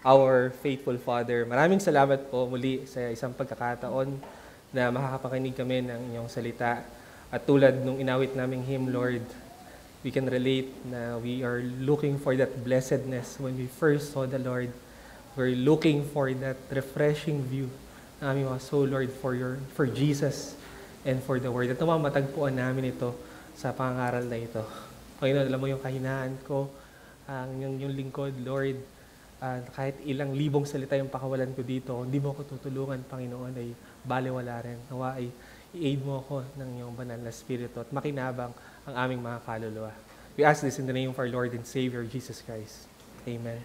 our faithful Father. Maraming salamat po muli sa isang pagkakataon na makakapakinig kami ng inyong salita. At tulad nung inawit naming hymn, Lord, we can relate na we are looking for that blessedness. When we first saw the Lord, we're looking for that refreshing view ng aming mga soul, Lord, for Jesus and for the Word. At matagpuan namin ito sa pangaral na ito. Panginoon, alam mo yung kahinaan ko, ang yung lingkod, Lord, kahit ilang libong salita yung pakawalan ko dito, hindi mo ako tutulungan, Panginoon, ay baliwala rin. Nawa ay i-aid mo ako ng iyong banal na Espiritu at makinabang ang aming mga kaluluwa. We ask this in the name of our Lord and Savior, Jesus Christ. Amen.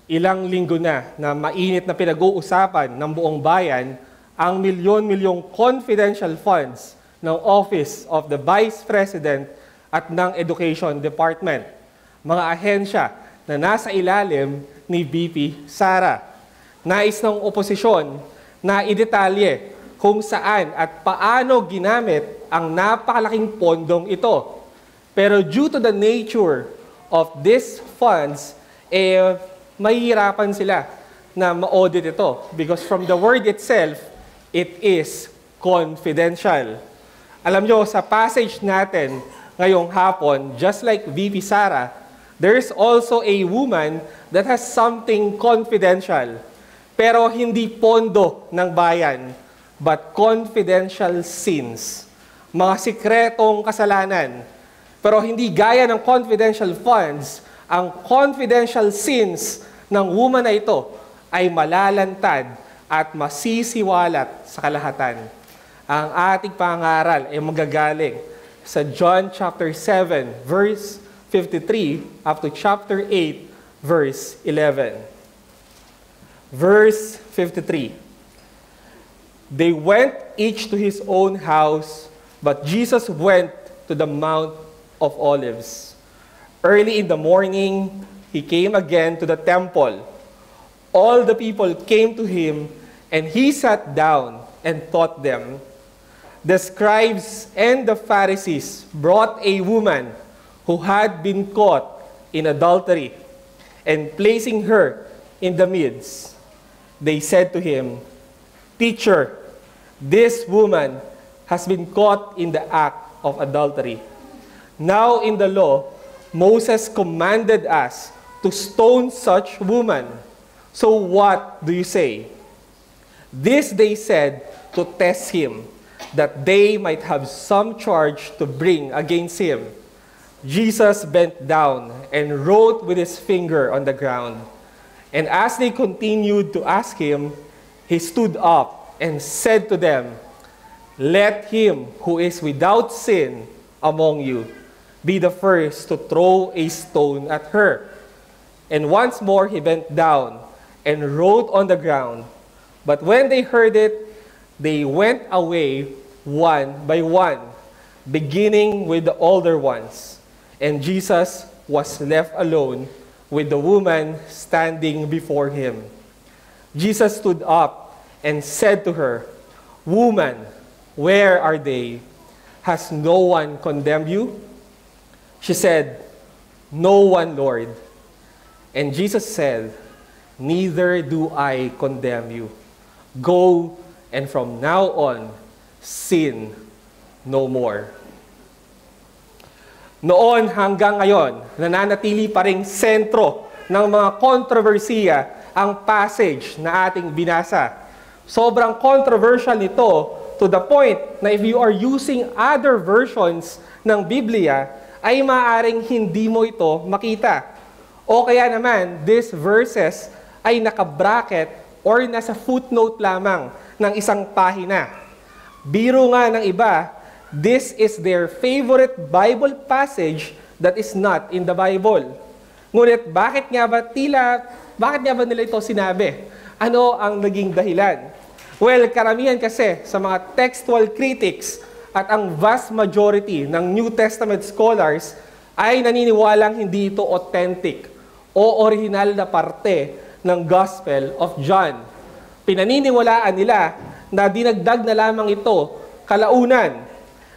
Ilang linggo na mainit na pinag-uusapan ng buong bayan ang milyon-milyong confidential funds ng Office of the Vice President at ng Education Department, mga ahensya na nasa ilalim ni VP Sara. Nais ng oposisyon na idetalye kung saan at paano ginamit ang napakalaking pondong ito. Pero due to the nature of these funds, mahihirapan sila na ma-audit ito because from the word itself, it is confidential. Alam nyo, sa passage natin ngayong hapon, just like VP Sara, there's also a woman that has something confidential. Pero hindi pondo ng bayan, but confidential sins. Mga sikretong kasalanan. Pero hindi gaya ng confidential funds, ang confidential sins ng woman na ito ay malalantad at masisiwalat sa kalahatan. Ang ating pangaral ay magagaling sa John chapter 7, verse 53 up to chapter 8, verse 11. Verse 53. They went each to his own house, but Jesus went to the Mount of Olives. Early in the morning, he came again to the temple. All the people came to him, and he sat down and taught them. The scribes and the Pharisees brought a woman who had been caught in adultery, and placing her in the midst, they said to him, "Teacher, this woman has been caught in the act of adultery. Now in the law, Moses commanded us to stone such woman. So what do you say?" This they said to test him, that they might have some charge to bring against him. Jesus bent down and wrote with his finger on the ground. And as they continued to ask him, he stood up and said to them, "Let him who is without sin among you be the first to throw a stone at her." And once more he bent down and wrote on the ground. But when they heard it, they went away one by one, beginning with the older ones. And Jesus was left alone with the woman standing before him. Jesus stood up and said to her, "Woman, where are they? Has no one condemned you?" She said, "No one, Lord." And Jesus said, "Neither do I condemn you. Go, and from now on, sin no more." Noon hanggang ngayon, nananatili pa ring sentro ng mga kontrobersiya ang passage na ating binasa. Sobrang controversial nito to the point na if you are using other versions ng Biblia, ay maaaring hindi mo ito makita. O kaya naman, these verses ay naka-bracket or nasa footnote lamang ng isang pahina. Biro nga ng iba, this is their favorite Bible passage that is not in the Bible. Ngunit bakit nga ba nila ito sinabi? Ano ang naging dahilan? Well, karamihan kasi sa mga textual critics at ang vast majority ng New Testament scholars ay naniniwalang hindi ito authentic o original na parte ng Gospel of John. Pinaniniwalaan nila na dinagdag na lamang ito kalaunan.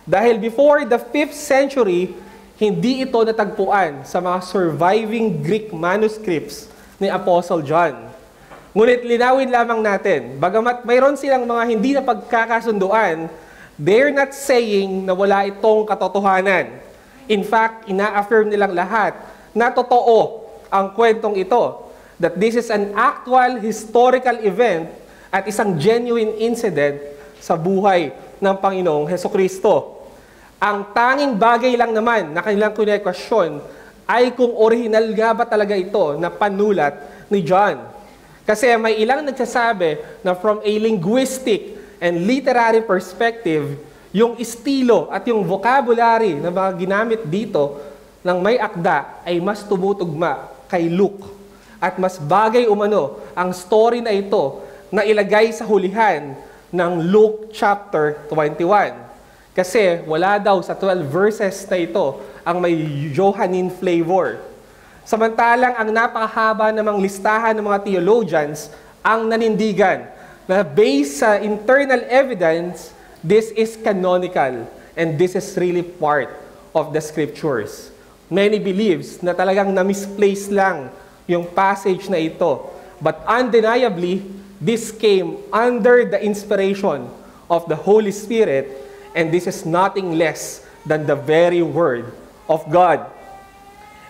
Dahil before the 5th century, hindi ito natagpuan sa mga surviving Greek manuscripts ni Apostle John. Ngunit linawin lamang natin, bagamat mayroon silang mga hindi na pagkakasunduan, they're not saying na wala itong katotohanan. In fact, ina-affirm nilang lahat na totoo ang kwentong ito, that this is an actual historical event at isang genuine incident sa buhay ng Panginoong Hesukristo. Ang tanging bagay lang naman na kanilang kinekwestiyon ay kung original nga ba talaga ito na panulat ni John. Kasi may ilang nagsasabi na from a linguistic and literary perspective, yung estilo at yung vocabulary na mga ginamit dito ng may akda ay mas tumutugma kay Luke. At mas bagay umano ang story na ito na ilagay sa hulihan ng Luke chapter 21. Kasi wala daw sa 12 verses na ito ang may Johannine flavor. Samantalang ang napakahaba namang listahan ng mga theologians ang nanindigan na based sa internal evidence, this is canonical and this is really part of the scriptures. Many believes na talagang na-misplace lang yung passage na ito. But undeniably, this came under the inspiration of the Holy Spirit, and this is nothing less than the very Word of God.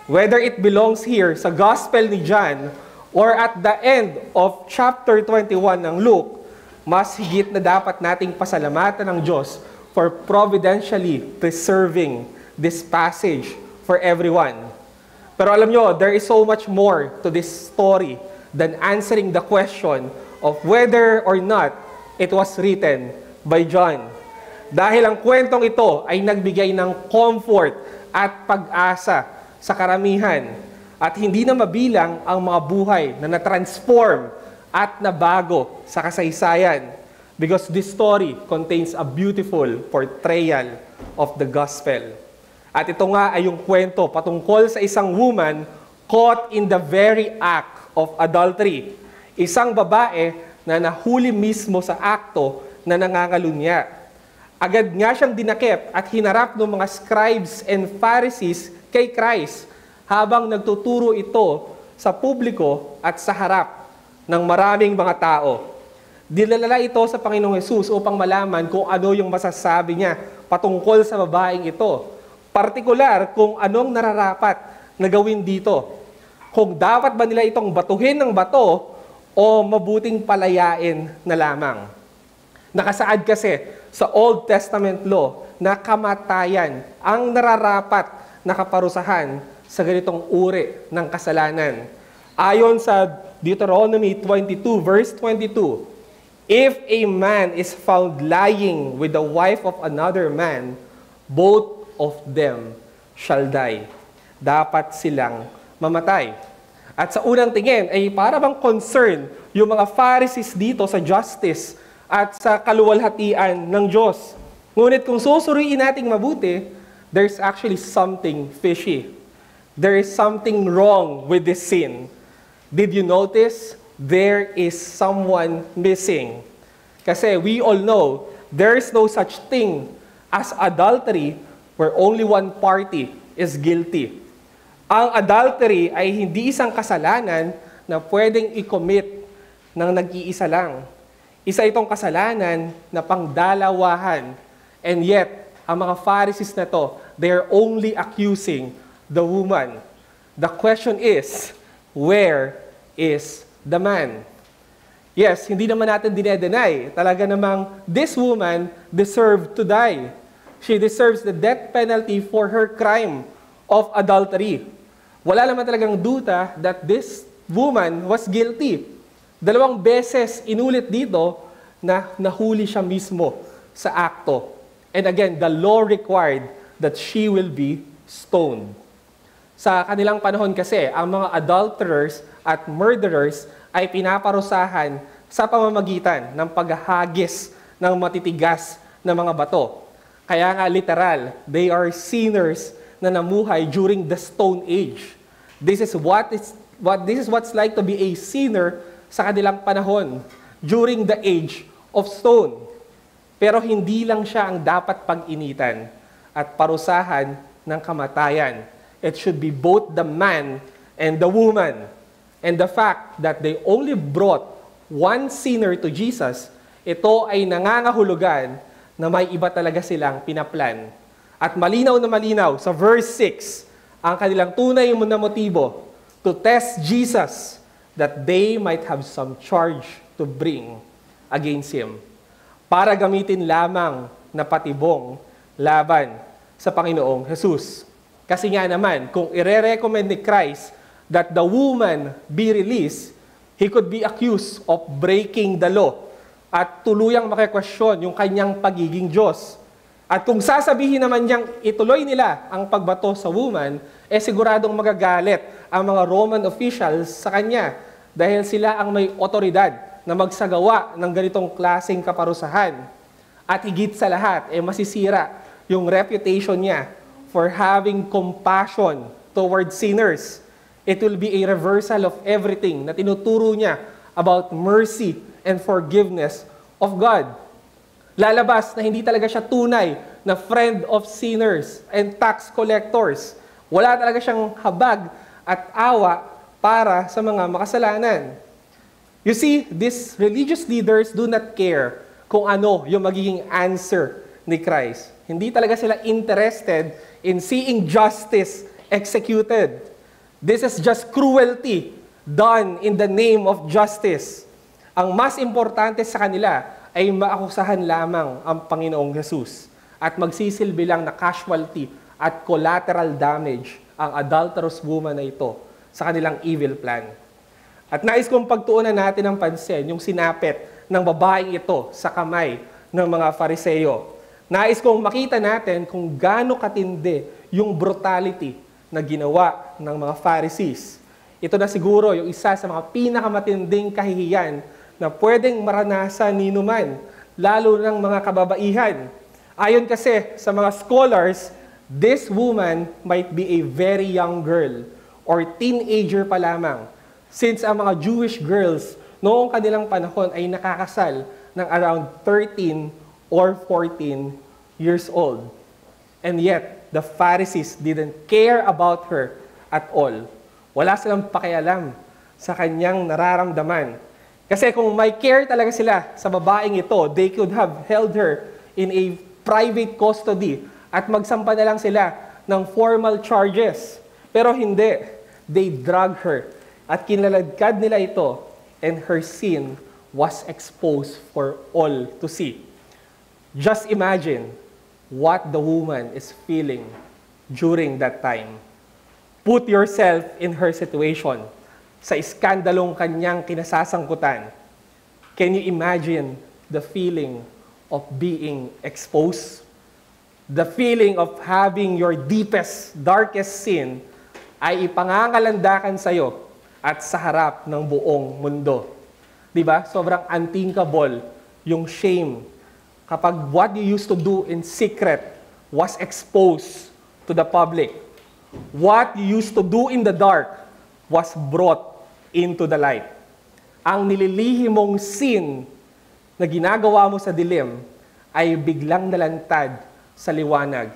Whether it belongs here sa Gospel ni John or at the end of chapter 21 ng Luke, mas higit na dapat nating pasalamatan ng Diyos for providentially preserving this passage for everyone. Pero alam nyo, there is so much more to this story than answering the question of whether or not it was written by John. Dahil ang kwentong ito ay nagbigay ng comfort at pag-asa sa karamihan at hindi na mabilang ang mga buhay na na-transform at nabago sa kasaysayan, because this story contains a beautiful portrayal of the gospel. At ito nga ay yung kwento patungkol sa isang woman caught in the very act of adultery. Isang babae na nahuli mismo sa akto na nangangalunya. Agad nga siyang dinakip at hinarap ng mga scribes and Pharisees kay Christ habang nagtuturo ito sa publiko at sa harap ng maraming mga tao. Dinalala ito sa Panginoong Hesus upang malaman kung ano yung masasabi niya patungkol sa babaeng ito. Partikular kung anong nararapat na gawin dito. Kung dapat ba nila itong batuhin ng bato o mabuting palayain na lamang. Nakasaad kasi sa Old Testament law na kamatayan ang nararapat na kaparusahan sa ganitong uri ng kasalanan. Ayon sa Deuteronomy 22 verse 22, if a man is found lying with the wife of another man, both of them shall die. Dapat silang mamatay. At sa unang tingin ay para bang concern yung mga Pharisees dito sa justice at sa kaluwalhatian ng Diyos. Ngunit kung susuriin nating mabuti, there's actually something fishy. There is something wrong with this sin. Did you notice? There is someone missing. Kasi we all know, there is no such thing as adultery where only one party is guilty. Ang adultery ay hindi isang kasalanan na pwedeng i-commit ng nag-iisa lang. Isa itong kasalanan na pangdalawahan. And yet, ang mga Pharisees na to, they are only accusing the woman. The question is, where is the man? Yes, hindi naman natin dinedenay. Talaga namang this woman deserved to die. She deserves the death penalty for her crime of adultery. Wala naman talagang duda that this woman was guilty. 2 beses inulit dito na nahuli siya mismo sa akto. And again, the law required that she will be stoned. Sa kanilang panahon kasi, ang mga adulterers at murderers ay pinaparusahan sa pamamagitan ng paghahagis ng matitigas na mga bato. Kaya nga literal, they are sinners na namuhay during the Stone Age. This is what's like to be a sinner sa kanilang panahon during the age of stone. Pero hindi lang siya ang dapat pag-initan at parusahan ng kamatayan. It should be both the man and the woman. And the fact that they only brought one sinner to Jesus, ito ay nangangahulugan na may iba talaga silang pinaplan. At malinaw na malinaw sa verse 6, ang kanilang tunay na motibo to test Jesus that they might have some charge to bring against Him para gamitin lamang na patibong laban sa Panginoong Jesus. Kasi nga naman, kung ire-recommend ni Christ that the woman be released, he could be accused of breaking the law at tuluyang makikwestiyon yung kanyang pagiging Diyos. At kung sasabihin naman niyang ituloy nila ang pagbato sa woman, siguradong magagalit ang mga Roman officials sa kanya dahil sila ang may otoridad na magsagawa ng ganitong klaseng kaparusahan. At higit sa lahat, masisira yung reputation niya for having compassion towards sinners. It will be a reversal of everything na tinuturo niya about mercy and forgiveness of God. Lalabas na hindi talaga siya tunay na friend of sinners and tax collectors. Wala talaga siyang habag at awa para sa mga makasalanan. You see, these religious leaders do not care kung ano yung magiging answer ni Christ. Hindi talaga sila interested in seeing justice executed. This is just cruelty done in the name of justice. Ang mas importante sa kanila ay maakusahan lamang ang Panginoong Jesus at magsisilbi lang na casualty at collateral damage ang adulterous woman na ito sa kanilang evil plan. At nais kong pagtuunan natin ng pansin yung sinapit ng babaeng ito sa kamay ng mga Fariseo. Nais kong makita natin kung gaano katindi yung brutality na ginawa ng mga Pharisees. Ito na siguro yung isa sa mga pinakamatinding kahihiyan na pwedeng maranasan ni numan, lalo ng mga kababaihan. Ayon kasi sa mga scholars, this woman might be a very young girl or teenager pa lamang, since ang mga Jewish girls noong kanilang panahon ay nakakasal ng around 13 or 14 years old. And yet, the Pharisees didn't care about her at all. Wala silang pakialam sa kanyang nararamdaman. Kasi kung may care talaga sila sa babaeng ito, they could have held her in a private custody at magsampa na lang sila ng formal charges. Pero hindi. They drug her at kinaladkad nila ito, and her sin was exposed for all to see. Just imagine what the woman is feeling during that time. Put yourself in her situation, sa iskandalong kanyang kinasasangkutan. Can you imagine the feeling of being exposed? The feeling of having your deepest, darkest sin ay ipangangalandakan sa'yo at sa harap ng buong mundo. Diba? Sobrang unthinkable yung shame kapag what you used to do in secret was exposed to the public. What you used to do in the dark was brought into the light. Ang nililihim mong sin na ginagawa mo sa dilim ay biglang nalantad sa liwanag.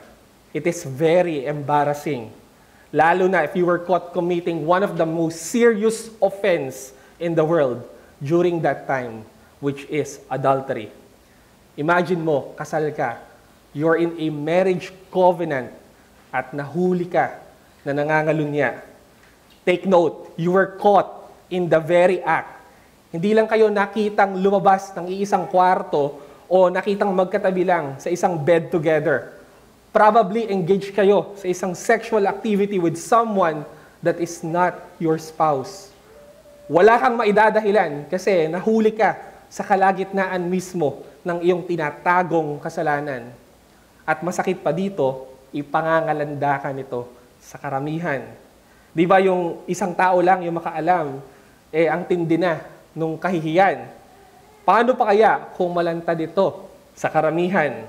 It is very embarrassing. Lalo na if you were caught committing one of the most serious offense in the world during that time, which is adultery. Imagine mo, kasal ka, you're in a marriage covenant at nahuli ka na nangangalunya. Take note, you were caught in the very act. Hindi lang kayo nakitang lumabas ng iisang kwarto o nakitang magkatabi lang sa isang bed together. Probably engaged kayo sa isang sexual activity with someone that is not your spouse. Wala kang maidadahilan kasi nahuli ka sa kalagitnaan mismo ng iyong tinatagong kasalanan. At masakit pa dito, ipangangalanda ka nito sa karamihan. Di ba yung isang tao lang yung makaalam, ang tindi na nung kahihiyan. Paano pa kaya kung malantad ito sa karamihan?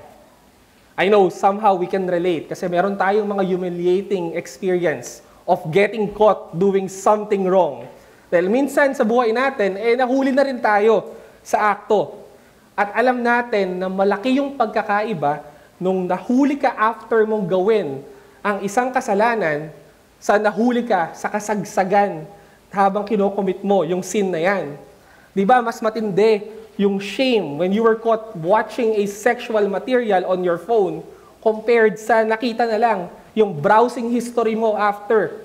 I know somehow we can relate kasi meron tayong mga humiliating experience of getting caught doing something wrong. Dahil minsan sa buhay natin, nahuli na rin tayo sa akto. At alam natin na malaki yung pagkakaiba nung nahuli ka after mong gawin ang isang kasalanan sa nahuli ka sa kasagsagan habang kinocommit mo yung sin na yan. Di ba, mas matindi yung shame when you were caught watching a sexual material on your phone compared sa nakita na lang yung browsing history mo after.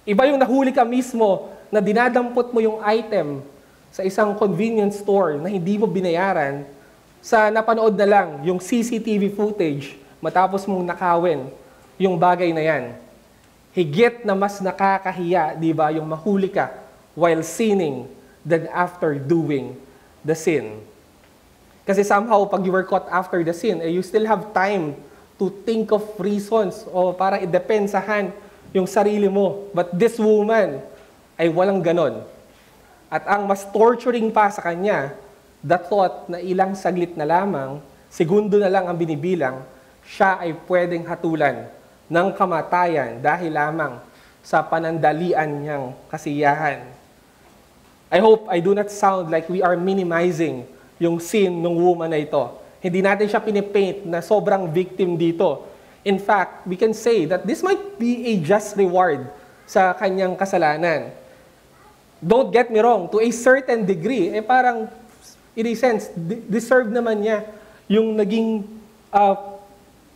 Iba yung nahuli ka mismo na dinadampot mo yung item sa isang convenience store na hindi mo binayaran sa napanood na lang yung CCTV footage matapos mong nakawin yung bagay na yan. Higit na mas nakakahiya, di ba, yung mahuli ka while sinning than after doing the sin. Kasi somehow, pag you were caught after the sin, you still have time to think of reasons o para idepensahan yung sarili mo. But this woman ay walang ganon. At ang mas torturing pa sa kanya, the thought na ilang saglit na lamang, segundo na lang ang binibilang, siya ay pwedeng hatulan ng kamatayan dahil lamang sa panandalian niyang kasiyahan. I hope I do not sound like we are minimizing yung sin ng woman na ito. Hindi natin siya pinipaint na sobrang victim dito. In fact, we can say that this might be a just reward sa kanyang kasalanan. Don't get me wrong, to a certain degree, parang, in a sense, deserve naman niya yung naging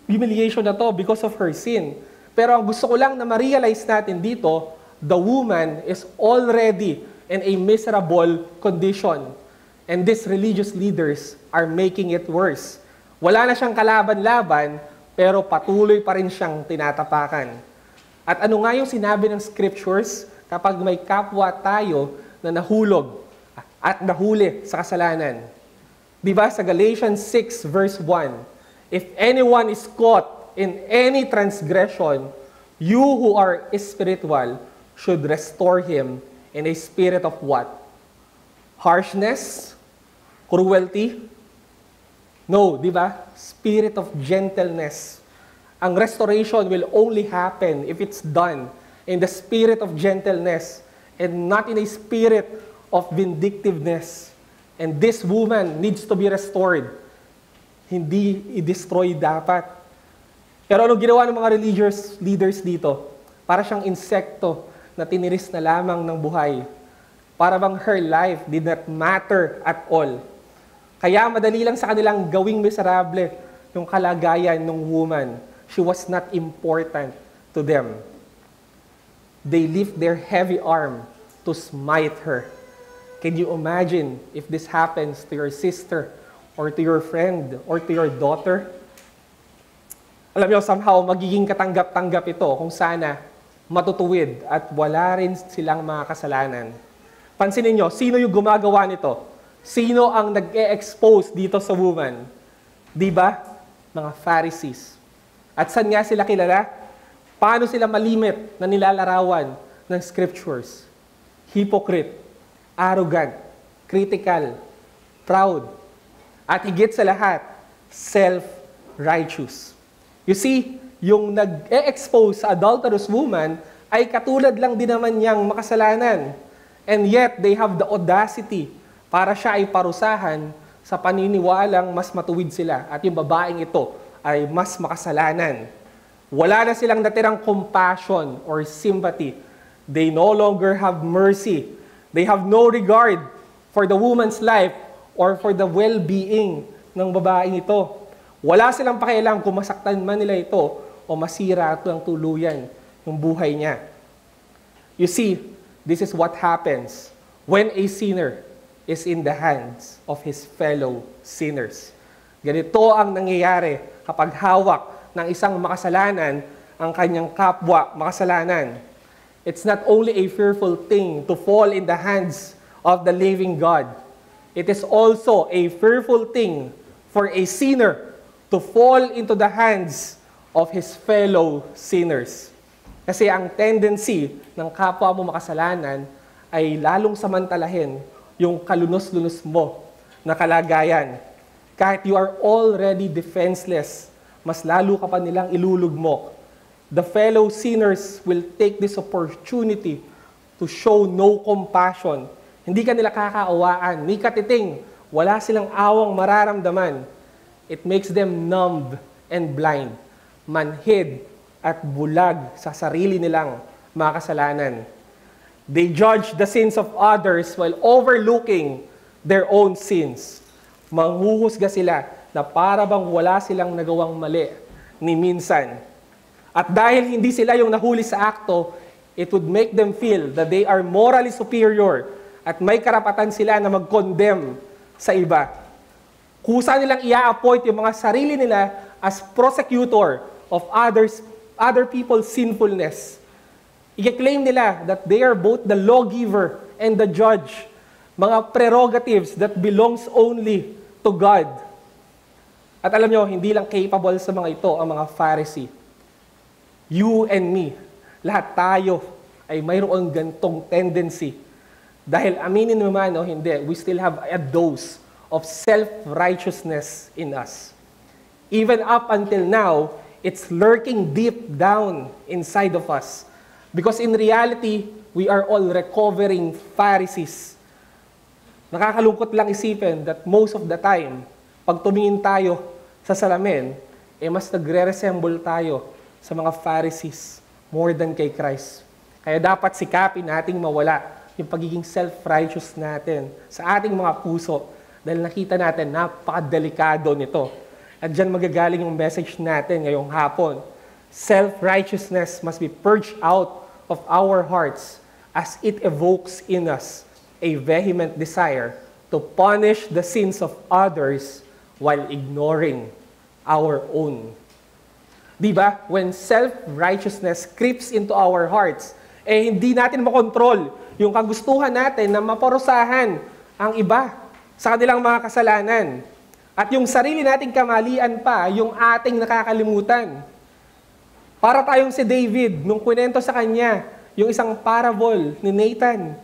humiliation na to because of her sin. Pero ang gusto ko lang na ma-realize natin dito, the woman is already in a miserable condition. And these religious leaders are making it worse. Wala na siyang kalaban-laban, pero patuloy pa rin siyang tinatapakan. At ano nga yung sinabi ng scriptures kapag may kapwa tayo na nahulog at nahuli sa kasalanan? Diba sa Galatians 6 verse 1, if anyone is caught in any transgression, you who are spiritual should restore him in a spirit of what? Harshness? Cruelty? No, di ba? Spirit of gentleness. Ang restoration will only happen if it's done in the spirit of gentleness and not in a spirit of vindictiveness. And this woman needs to be restored. Hindi i-destroy dapat. Pero anong ginawa ng mga religious leaders dito? Para siyang insekto na tiniris na lamang ng buhay. Para bang her life did not matter at all. Kaya madali lang sa kanilang gawing miserable yung kalagayan ng woman. She was not important to them. They lift their heavy arm to smite her. Can you imagine if this happens to your sister or to your friend or to your daughter? Alam niyo, somehow magiging katanggap-tanggap ito kung sana matutuwid at wala rin silang mga kasalanan. Pansinin niyo, sino yung gumagawa nito? Sino ang nag-e-expose dito sa woman? Di ba? Mga Pharisees. At saan nga sila kilala? Paano sila malimit na nilalarawan ng scriptures? Hypocrite, arrogant, critical, proud, at higit sa lahat, self-righteous. You see, yung nag-e-expose sa adulterous woman ay katulad lang din naman niyang makasalanan. And yet, they have the audacity para siya ay parusahan sa paniniwalang mas matuwid sila at yung babaeng ito ay mas makasalanan. Wala na silang natirang compassion or sympathy. They no longer have mercy. They have no regard for the woman's life or for the well-being ng babaeng ito. Wala silang pakialam kung masaktan man nila ito o masira ito ang tuluyan yung buhay niya. You see, this is what happens when a sinner is in the hands of his fellow sinners. Ganito ang nangyayari kapag hawak ng isang makasalanan ang kanyang kapwa makasalanan. It's not only a fearful thing to fall in the hands of the living God. It is also a fearful thing for a sinner to fall into the hands of his fellow sinners. Kasi ang tendency ng kapwa mo makasalanan ay lalong samantalahin yung kalunos-lunos mo na kalagayan. Kahit you are already defenseless, mas lalo ka pa nilang ilulugmok. The fellow sinners will take this opportunity to show no compassion. Hindi ka nila kakaawaan, ni katiting, wala silang awang mararamdaman. It makes them numb and blind, manhid at bulag sa sarili nilang mga kasalanan. They judge the sins of others while overlooking their own sins. Manghuhusga sila na para bang wala silang nagawang mali ni minsan. At dahil hindi sila yung nahuli sa akto, it would make them feel that they are morally superior at may karapatan sila na mag-condemn sa iba. Kusa nilang i-appoint yung mga sarili nila as prosecutor of other people's sinfulness. I-claim nila that they are both the lawgiver and the judge, mga prerogatives that belongs only to God. At alam nyo, hindi lang capable sa mga ito ang mga Pharisee. You and me, lahat tayo ay mayroong gantong tendency. Dahil aminin mo man o hindi, we still have a dose of self-righteousness in us. Even up until now, it's lurking deep down inside of us. Because in reality, we are all recovering Pharisees. Nakakalungkot lang isipin that most of the time, pag tumingin tayo sa salamin, mas nagre-resemble tayo sa mga Pharisees more than kay Christ. Kaya dapat sikapin nating mawala yung pagiging self-righteous natin sa ating mga puso dahil nakita natin napakadelikado nito. At dyan magagaling yung message natin ngayong hapon. Self-righteousness must be purged out of our hearts as it evokes in us a vehement desire to punish the sins of others while ignoring our own. Diba? When self-righteousness creeps into our hearts, hindi natin makontrol yung kagustuhan natin na maparusahan ang iba sa kanilang mga kasalanan. At yung sarili nating kamalian pa, yung ating nakakalimutan. Para tayong si David, nung kwento sa kanya, yung isang parable ni Nathan.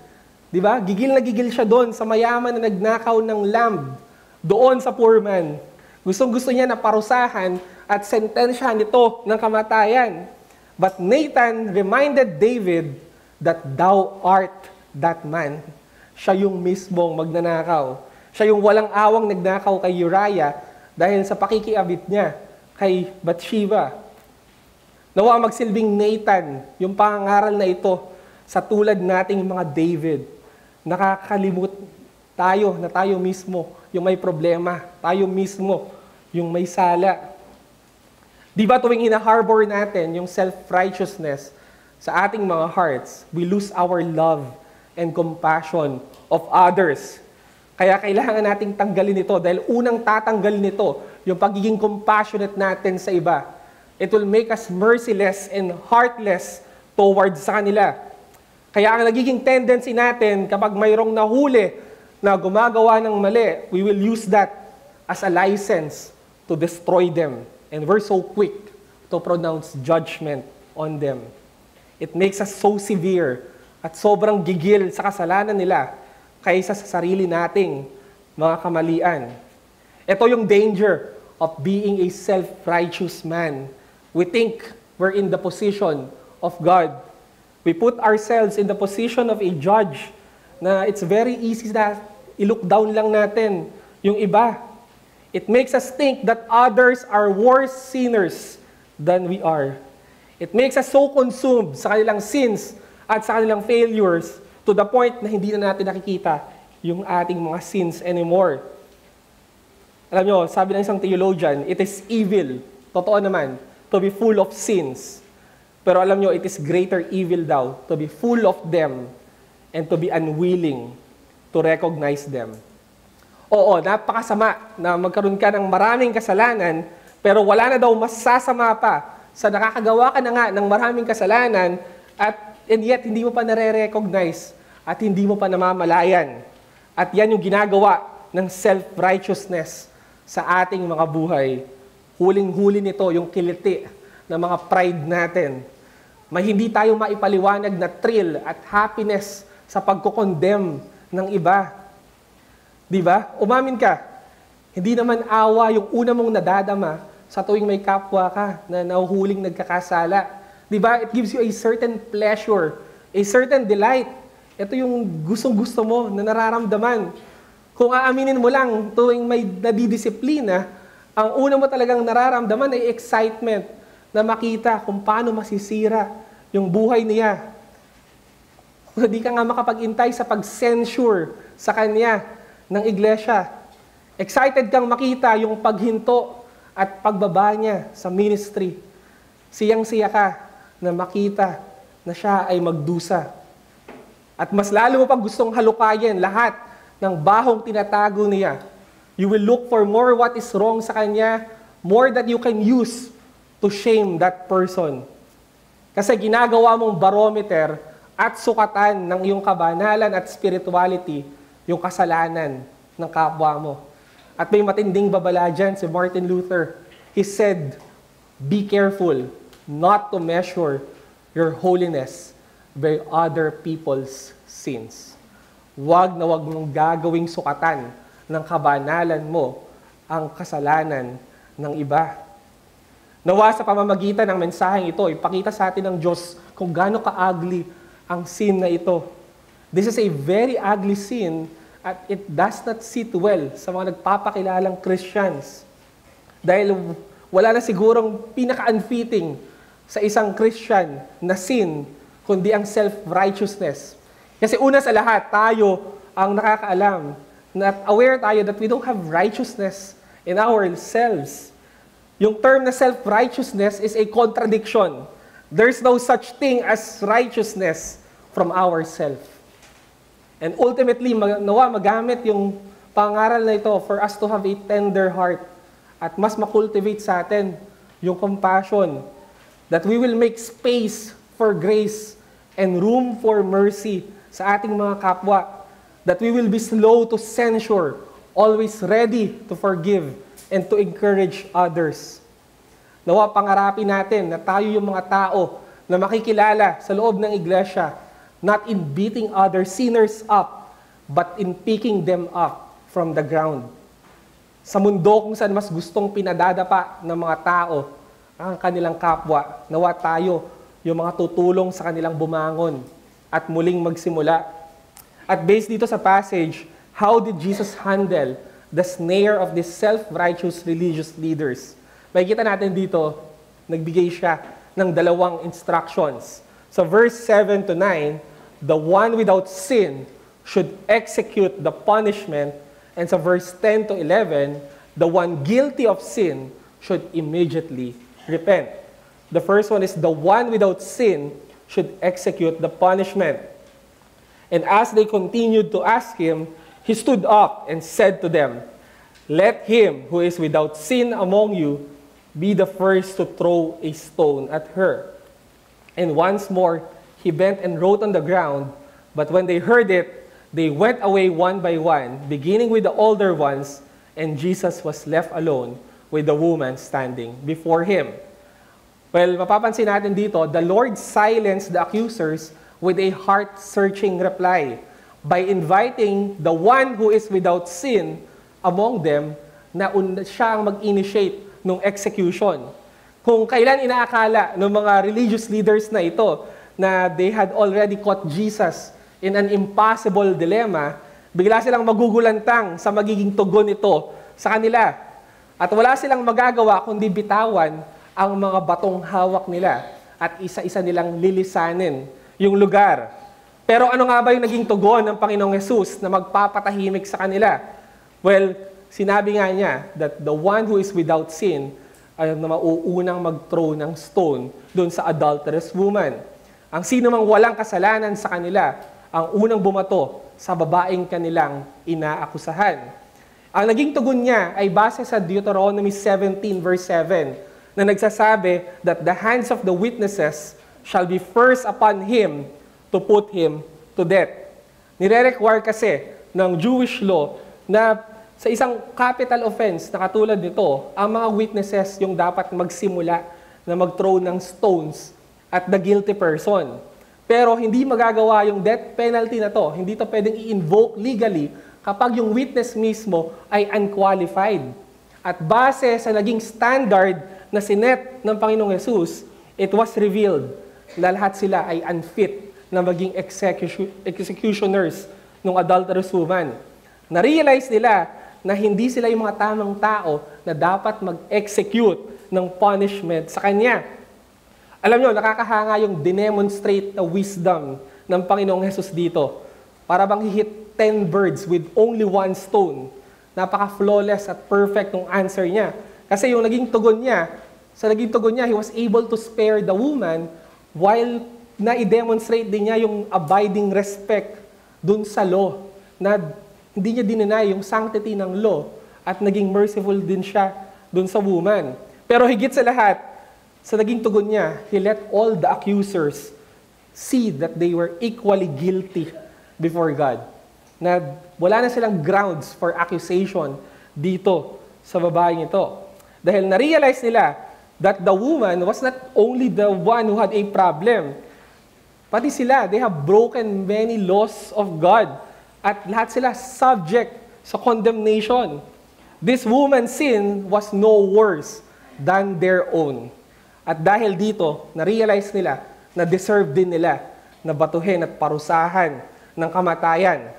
Diba? Gigil na gigil siya doon sa mayaman na nagnakaw ng lamb doon sa poor man. Gustong-gusto niya na parusahan at sentensyahan ito ng kamatayan. But Nathan reminded David that thou art that man. Siya yung mismong magnanakaw. Siya yung walang awang nagnakaw kay Uriah dahil sa pakikiabit niya kay Bathsheba. Nawa magsilbing Nathan, yung pangaral na ito sa tulad nating mga David. Nakakalimot tayo na tayo mismo yung may problema, tayo mismo yung may sala. Di ba tuwing ina-harbor natin yung self-righteousness sa ating mga hearts, we lose our love and compassion of others. Kaya kailangan nating tanggalin ito dahil unang tatanggalin nito yung pagiging compassionate natin sa iba. It will make us merciless and heartless towards sa kanila. Kaya ang nagiging tendency natin kapag mayroong nahuli na gumagawa ng mali, we will use that as a license to destroy them. And we're so quick to pronounce judgment on them. It makes us so severe at sobrang gigil sa kasalanan nila kaysa sa sarili nating mga kamalian. Ito yung danger of being a self-righteous man. We think we're in the position of God. We put ourselves in the position of a judge na it's very easy na i-look down lang natin yung iba. It makes us think that others are worse sinners than we are. It makes us so consumed sa kanilang sins at sa kanilang failures to the point na hindi na natin nakikita yung ating mga sins anymore. Alam nyo, sabi ng isang theologian, it is evil, totoo naman, to be full of sins. Pero alam nyo, it is greater evil daw to be full of them and to be unwilling to recognize them. Oo, napakasama na magkaroon ka ng maraming kasalanan, pero wala na daw mas sasama pa sa nakakagawa ka na nga ng maraming kasalanan and yet hindi mo pa nare-recognize at hindi mo pa namamalayan. At yan yung ginagawa ng self-righteousness sa ating mga buhay. Huling-huli nito yung kiliti ng mga pride natin. May hindi tayo maipaliwanag na thrill at happiness sa pagkukondemn ng iba. Di ba? Umamin ka. Hindi naman awa yung una mong nadadama sa tuwing may kapwa ka na nahuhuling nagkakasala. Di ba? It gives you a certain pleasure, a certain delight. Ito yung gustong-gusto mo na nararamdaman. Kung aaminin mo lang tuwing may nadidisiplina, ang una mo talagang nararamdaman ay excitement na makita kung paano masisira yung buhay niya. Kung hindi ka nga makapag-intay sa pag-censure sa kanya ng iglesia. Excited kang makita yung paghinto at pagbaba niya sa ministry. Siyang-siya ka na makita na siya ay magdusa. At mas lalo mo pang gustong halukayin lahat ng bahong tinatago niya. You will look for more what is wrong sa kanya, more that you can use to shame that person. Kasi ginagawa mong barometer at sukatan ng iyong kabanalan at spirituality yung kasalanan ng kapwa mo. At may matinding babala dyan si Martin Luther. He said, "Be careful not to measure your holiness by other people's sins." Huwag na huwag mong gagawing sukatan ng kabanalan mo ang kasalanan ng iba. Nawa sa pamamagitan ng mensaheng ito, ipakita sa atin ng Diyos kung gaano ka-ugly ang sin na ito. This is a very ugly sin at it does not sit well sa mga nagpapakilalang Christians. Dahil wala na sigurong pinaka-unfitting sa isang Christian na sin, kundi ang self-righteousness. Kasi una sa lahat, tayo ang nakakaalam na aware tayo that we don't have righteousness in ourselves. Yung term na self-righteousness is a contradiction. There's no such thing as righteousness from ourselves. And ultimately, nawa magamit yung pangaral na ito for us to have a tender heart at mas makultivate sa atin yung compassion, that we will make space for grace and room for mercy sa ating mga kapwa, that we will be slow to censure, always ready to forgive and to encourage others. Nawa pangarapin natin na tayo yung mga tao na makikilala sa loob ng iglesia, not in beating other sinners up, but in picking them up from the ground. Sa mundo kung saan mas gustong pinadadapa ng mga tao ang kanilang kapwa, nawa tayo yung mga tutulong sa kanilang bumangon at muling magsimula. At based dito sa passage, how did Jesus handle the snare of these self-righteous religious leaders? Makikita natin dito, nagbigay siya ng dalawang instructions. So verse 7 to 9, the one without sin should execute the punishment. And sa verse 10 to 11, the one guilty of sin should immediately repent. The first one is the one without sin should execute the punishment. And as they continued to ask him, he stood up and said to them, "Let him who is without sin among you be the first to throw a stone at her." And once more he bent and wrote on the ground, but when they heard it, they went away one by one, beginning with the older ones, and Jesus was left alone with the woman standing before him. Well, mapapansin natin dito, the Lord silenced the accusers with a heart-searching reply by inviting the one who is without sin among them na siya ang mag-initiate ng execution. Kung kailan inaakala ng mga religious leaders na ito na they had already caught Jesus in an impossible dilemma, bigla silang magugulantang sa magiging tugon nito sa kanila. At wala silang magagawa kundi bitawan ang mga batong hawak nila at isa-isa nilang lilisanin yung lugar. Pero ano nga ba yung naging tugon ng Panginoong Hesus na magpapatahimik sa kanila? Well, sinabi nga niya that the one who is without sin ay na mauunang mag-throw ng stone doon sa adulterous woman. Ang sino mang walang kasalanan sa kanila, ang unang bumato sa babaeng kanilang inaakusahan. Ang naging tugon niya ay base sa Deuteronomy 17 verse 7 na nagsasabi that the hands of the witnesses shall be first upon him to put him to death. Nire-require kasi ng Jewish law na sa isang capital offense na katulad nito, ang mga witnesses yung dapat magsimula na mag-throw ng stones at the guilty person. Pero hindi magagawa yung death penalty na to. Hindi to pwedeng i-invoke legally kapag yung witness mismo ay unqualified. At base sa naging standard na sinet ng Panginoong Hesus, it was revealed na lahat sila ay unfit na maging executioners ng adulterous woman. Na-realize nila na hindi sila yung mga tamang tao na dapat mag-execute ng punishment sa kanya. Alam nyo, nakakahanga yung dinemonstrate na wisdom ng Panginoong Hesus dito. Para bang hit 10 birds with only one stone. Napaka-flawless at perfect ng answer niya. Kasi yung naging tugon niya, he was able to spare the woman while na-demonstrate din niya yung abiding respect dun sa law. Na hindi niya dinenay yung sanctity ng law at naging merciful din siya dun sa woman. Pero higit sa lahat, sa naging tugon niya, he let all the accusers see that they were equally guilty before God. Na wala na silang grounds for accusation dito sa babaeng ito. Dahil na-realize nila that the woman was not only the one who had a problem, pati sila, they have broken many laws of God. At lahat sila subject sa condemnation. This woman's sin was no worse than their own. At dahil dito, na-realize nila na deserve din nila na batuhin at parusahan ng kamatayan.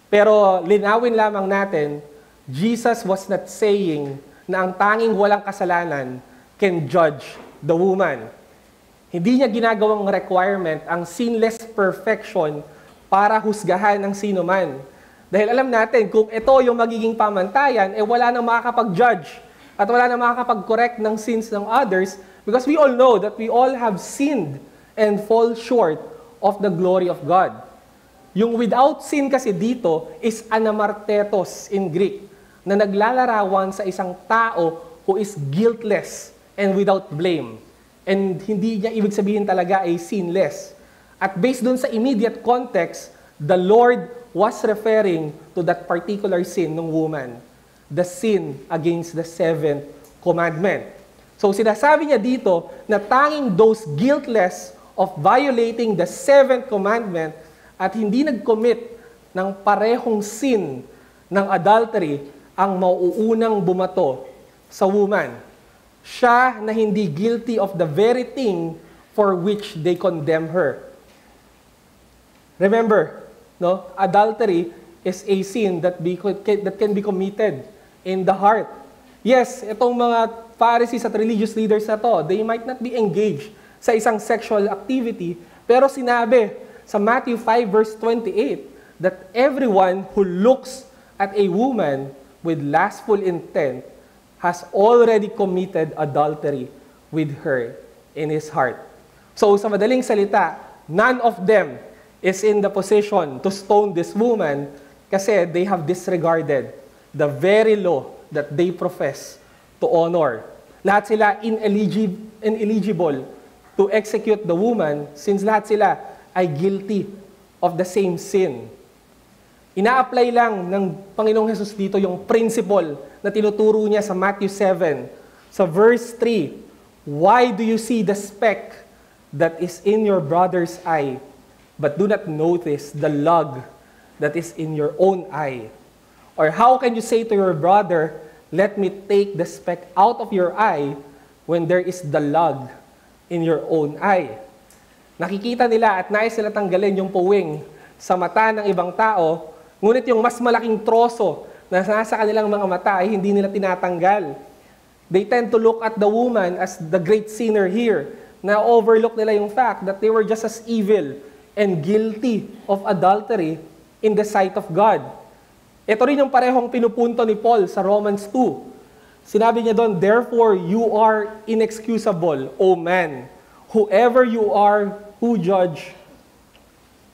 Pero linawin lamang natin, Jesus was not saying na ang tanging walang kasalanan can judge the woman. Hindi niya ginagawang requirement ang sinless perfection para husgahan ng sino man. Dahil alam natin, kung ito yung magiging pamantayan, wala nang makakapag-judge at wala nang makakapag-correct ng sins ng others because we all know that we all have sinned and fall short of the glory of God. Yung without sin kasi dito is anamartetos in Greek, na naglalarawan sa isang tao who is guiltless and without blame. And hindi niya ibig sabihin talaga ay sinless. At based dun sa immediate context, the Lord was referring to that particular sin ng woman. The sin against the seventh commandment. So sinasabi niya dito na tanging those guiltless of violating the seventh commandment at hindi nag-commit ng parehong sin ng adultery ang mauunang bumato sa woman. Siya na hindi guilty of the very thing for which they condemn her. Remember, no? Adultery is a sin that can be committed in the heart. Yes, itong mga Pharisees at religious leaders na to, they might not be engaged sa isang sexual activity, pero sinabi sa Matthew 5 verse 28 that everyone who looks at a woman with lustful intent has already committed adultery with her in his heart. So sa madaling salita, none of them is in the position to stone this woman kasi they have disregarded the very law that they profess to honor. Lahat sila ineligible to execute the woman since lahat sila ay guilty of the same sin. Ina-apply lang ng Panginoong Hesus dito yung principle na tinuturo niya sa Matthew 7. Sa verse 3, why do you see the speck that is in your brother's eye, but do not notice the log that is in your own eye? Or how can you say to your brother, let me take the speck out of your eye when there is the log in your own eye? Nakikita nila at nais nila tanggalin yung puwing sa mata ng ibang tao, ngunit yung mas malaking troso na nasa kanilang mga mata ay hindi nila tinatanggal. They tend to look at the woman as the great sinner here, na overlook nila yung fact that they were just as evil and guilty of adultery in the sight of God. Ito rin yung parehong pinupunto ni Paul sa Romans 2. Sinabi niya doon, therefore you are inexcusable, O man, whoever you are who judge,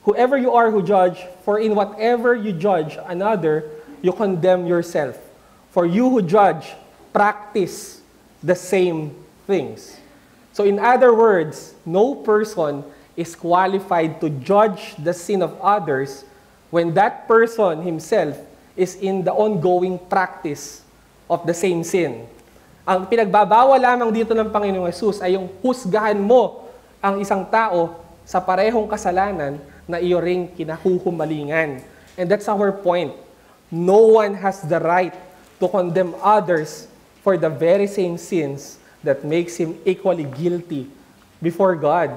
for in whatever you judge another, you condemn yourself. For you who judge, practice the same things. So in other words, no person is qualified to judge the sin of others when that person himself is in the ongoing practice of the same sin. Ang pinagbabawal lamang dito ng Panginoong Hesus ay yung husgahan mo ang isang tao sa parehong kasalanan na iyo ring kinahuhumalingan. And that's our point. No one has the right to condemn others for the very same sins that makes him equally guilty before God.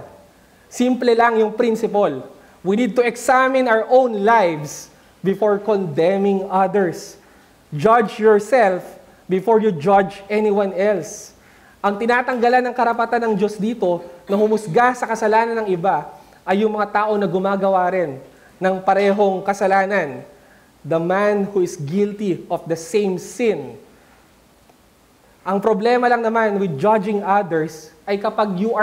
Simple lang yung principle. We need to examine our own lives before condemning others. Judge yourself before you judge anyone else. Ang tinatanggalan ng karapatan ng Diyos dito na humusga sa kasalanan ng iba ay yung mga tao na gumagawa rin ng parehong kasalanan. The man who is guilty of the same sin. Ang problema lang naman with judging others ay kapag you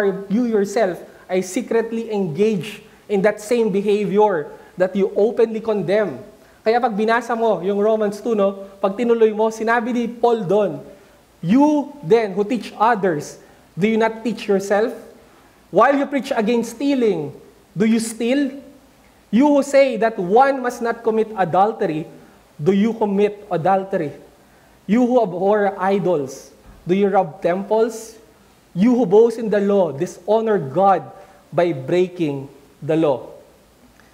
yourself ay secretly engaged in that same behavior that you openly condemn. Kaya pag binasa mo yung Romans 2, no, pag tinuloy mo, sinabi ni Paul doon, you then who teach others, do you not teach yourself? While you preach against stealing, do you steal? You who say that one must not commit adultery, do you commit adultery? You who abhor idols, do you rob temples? You who boast in the law, dishonor God by breaking the law.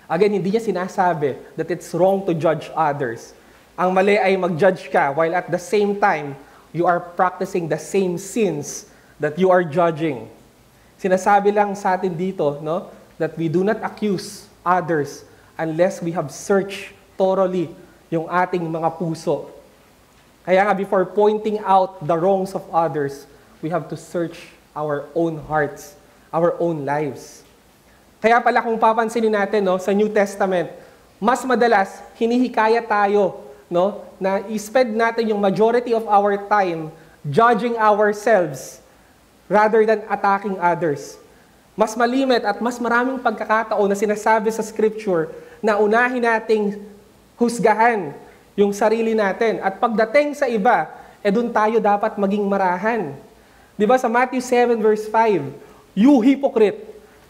Again, hindi niya sinasabi that it's wrong to judge others. Ang mali ay mag-judge ka while at the same time, you are practicing the same sins that you are judging. Sinasabi lang sa atin dito, no, that we do not accuse others unless we have searched thoroughly yung ating mga puso. Kaya nga, before pointing out the wrongs of others, we have to search our own hearts, our own lives. Kaya pala kung papansinin natin, no, sa New Testament, mas madalas hinihikaya tayo, no, na i-spend natin yung majority of our time judging ourselves rather than attacking others. Mas malimit at mas maraming pagkakataon na sinasabi sa Scripture na unahin nating husgahan yung sarili natin. At pagdating sa iba, doon tayo dapat maging marahan. Di ba sa Matthew 7 verse 5, you hypocrite,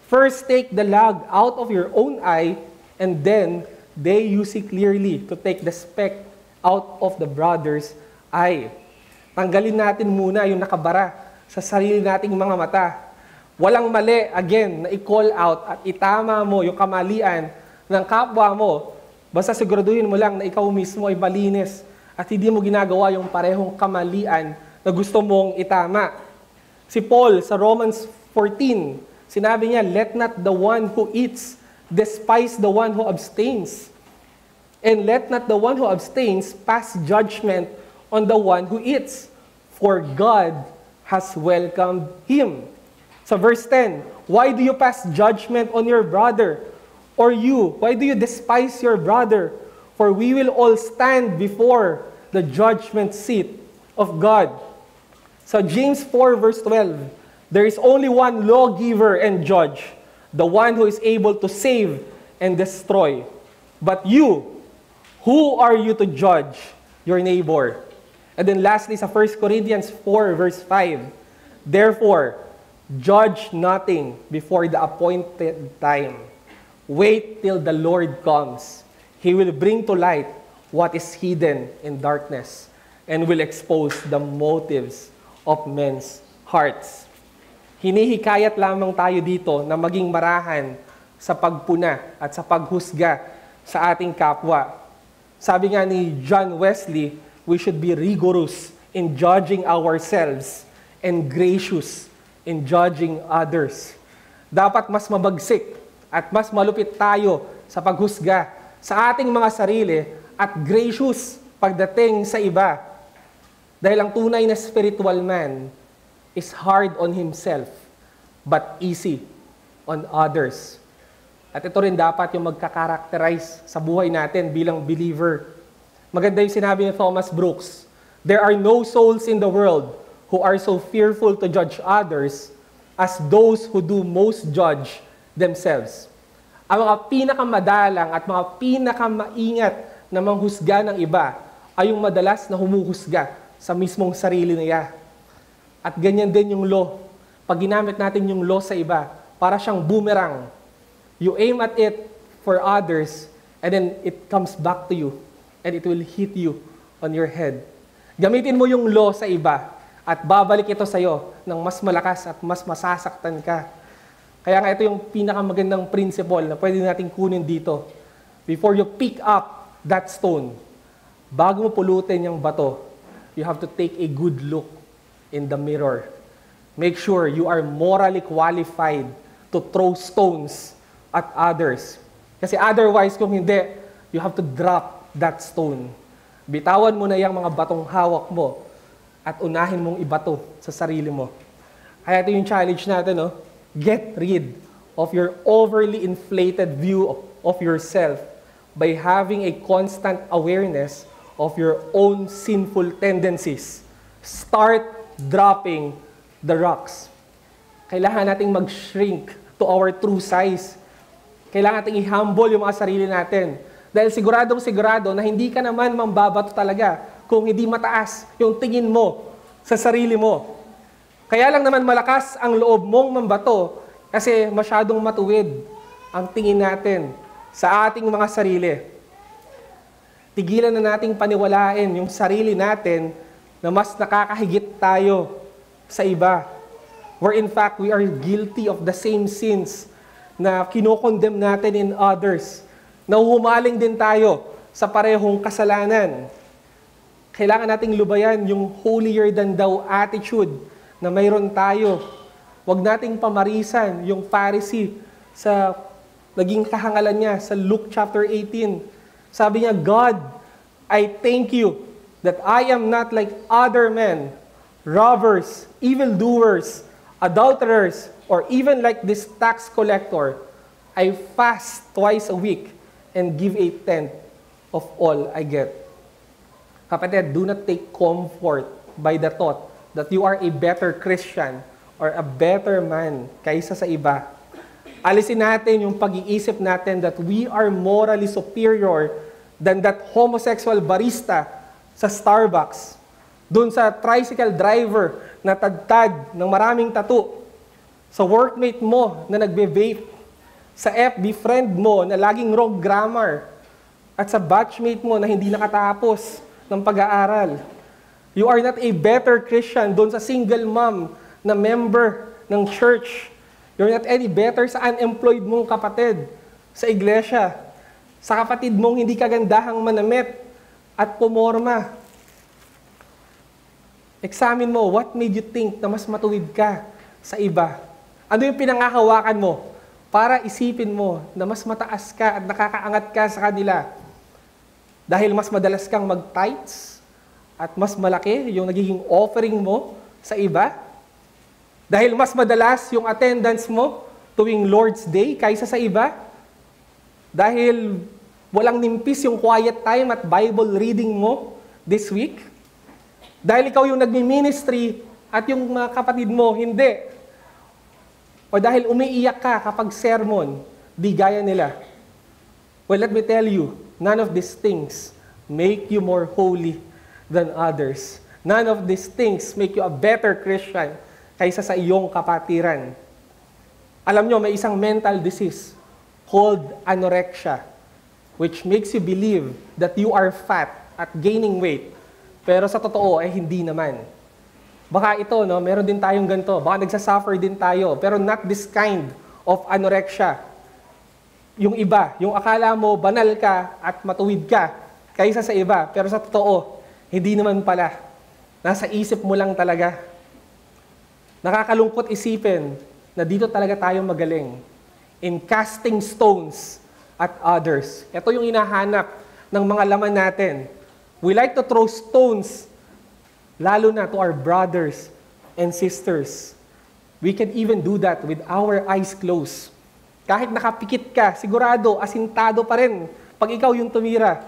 first take the log out of your own eye, and then you see clearly to take the speck out of the brother's eye. Tanggalin natin muna yung nakabara sa sarili nating mga mata. Walang mali, again, na i-call out at itama mo yung kamalian ng kapwa mo. Basta siguraduhin mo lang na ikaw mismo ay malinis at hindi mo ginagawa yung parehong kamalian na gusto mong itama. Si Paul sa Romans 14, sinabi niya, let not the one who eats despise the one who abstains. And let not the one who abstains pass judgment on the one who eats, for God has welcomed him. Sa verse 10, why do you pass judgment on your brother? Or you, why do you despise your brother? For we will all stand before the judgment seat of God. Sa James 4 verse 12, there is only one lawgiver and judge, the one who is able to save and destroy. But you, who are you to judge your neighbor? And then lastly, sa 1 Corinthians 4 verse 5, therefore, judge nothing before the appointed time. Wait till the Lord comes. He will bring to light what is hidden in darkness and will expose the motives of men's hearts. Hinihikayat lamang tayo dito na maging marahan sa pagpuna at sa paghusga sa ating kapwa. Sabi nga ni John Wesley, we should be rigorous in judging ourselves and gracious in judging others. Dapat mas mabagsik at mas malupit tayo sa paghusga sa ating mga sarili at gracious pagdating sa iba. Dahil ang tunay na spiritual man is hard on himself but easy on others. At ito rin dapat yung magkakarakterize sa buhay natin bilang believer. Maganda yung sinabi ni Thomas Brooks, there are no souls in the world who are so fearful to judge others as those who do most judge themselves. Ang mga pinakamadalang at mga pinakamaingat na manghusga ng iba ay yung madalas na humuhusga sa mismong sarili niya. At ganyan din yung law. Pag ginamit natin yung law sa iba, para siyang boomerang. You aim at it for others, and then it comes back to you, and it will hit you on your head. Gamitin mo yung law sa iba, at babalik ito sa'yo ng mas malakas at mas masasaktan ka. Kaya nga ito yung pinakamagandang principle na pwede natin kunin dito. Before you pick up that stone, bago mo pulutin yung bato, you have to take a good look in the mirror. Make sure you are morally qualified to throw stones at others. Kasi otherwise, kung hindi, you have to drop that stone. Bitawan mo na yung mga batong hawak mo at unahin mong ibato sa sarili mo. Kaya ito yung challenge natin, no? Get rid of your overly inflated view of yourself by having a constant awareness of your own sinful tendencies. Start dropping the rocks. Kailangan nating mag-shrink to our true size. Kailangan nating i-humble yung mga sarili natin. Dahil siguradong-sigurado na hindi ka naman mambabato talaga kung hindi mataas yung tingin mo sa sarili mo. Kaya lang naman malakas ang loob mong mambato kasi masyadong matuwid ang tingin natin sa ating mga sarili. Tigilan na nating paniwalain yung sarili natin na mas nakakahigit tayo sa iba. Where in fact, we are guilty of the same sins na kinokondemn natin in others. Nahuhumaling din tayo sa parehong kasalanan. Kailangan nating lubayan yung holier than thou attitude na mayroon tayo. Huwag nating pamarisan yung Pharisee sa naging kahangalan niya sa Luke chapter 18. Sabi niya, God, I thank you that I am not like other men, robbers, evildoers, adulterers, or even like this tax collector. I fast twice a week and give a tenth of all I get. Kapatid, do not take comfort by the thought that you are a better Christian or a better man kaysa sa iba. Alisin natin yung pag-iisip natin that we are morally superior than that homosexual barista sa Starbucks, dun sa tricycle driver na tadtad ng maraming tattoo, sa workmate mo na nagbe-vape, sa FB friend mo na laging wrong grammar, at sa batchmate mo na hindi nakatapos ng pag-aaral. You are not a better Christian doon sa single mom na member ng church. You're not any better sa unemployed mong kapatid sa iglesia. Sa kapatid mong hindi kagandahang manamit at pumorma. Examine mo, what made you think na mas matuwid ka sa iba? Ano yung pinangahawakan mo para isipin mo na mas mataas ka at nakakaangat ka sa kanila? Dahil mas madalas kang mag-tithes at mas malaki yung nagiging offering mo sa iba? Dahil mas madalas yung attendance mo tuwing Lord's Day kaysa sa iba? Dahil walang nimpis yung quiet time at Bible reading mo this week? Dahil ikaw yung nagmi-ministry at yung mga kapatid mo, hindi. O dahil umiiyak ka kapag sermon, di gaya nila. Well, let me tell you, none of these things make you more holy than others. None of these things make you a better Christian kaysa sa iyong kapatiran. Alam nyo, may isang mental disease called anorexia, which makes you believe that you are fat at gaining weight. Pero sa totoo, hindi naman. Baka ito, no, meron din tayong ganito. Baka nagsasuffer din tayo. Pero not this kind of anorexia. Yung iba, yung akala mo banal ka at matuwid ka kaysa sa iba. Pero sa totoo, hindi naman pala. Nasa isip mo lang talaga. Nakakalungkot isipin na dito talaga tayo magaling. In casting stones at others. Ito yung hinahanap ng mga laman natin. We like to throw stones, lalo na to our brothers and sisters. We can even do that with our eyes closed. Kahit nakapikit ka, sigurado, asintado pa rin pag ikaw yung tumira.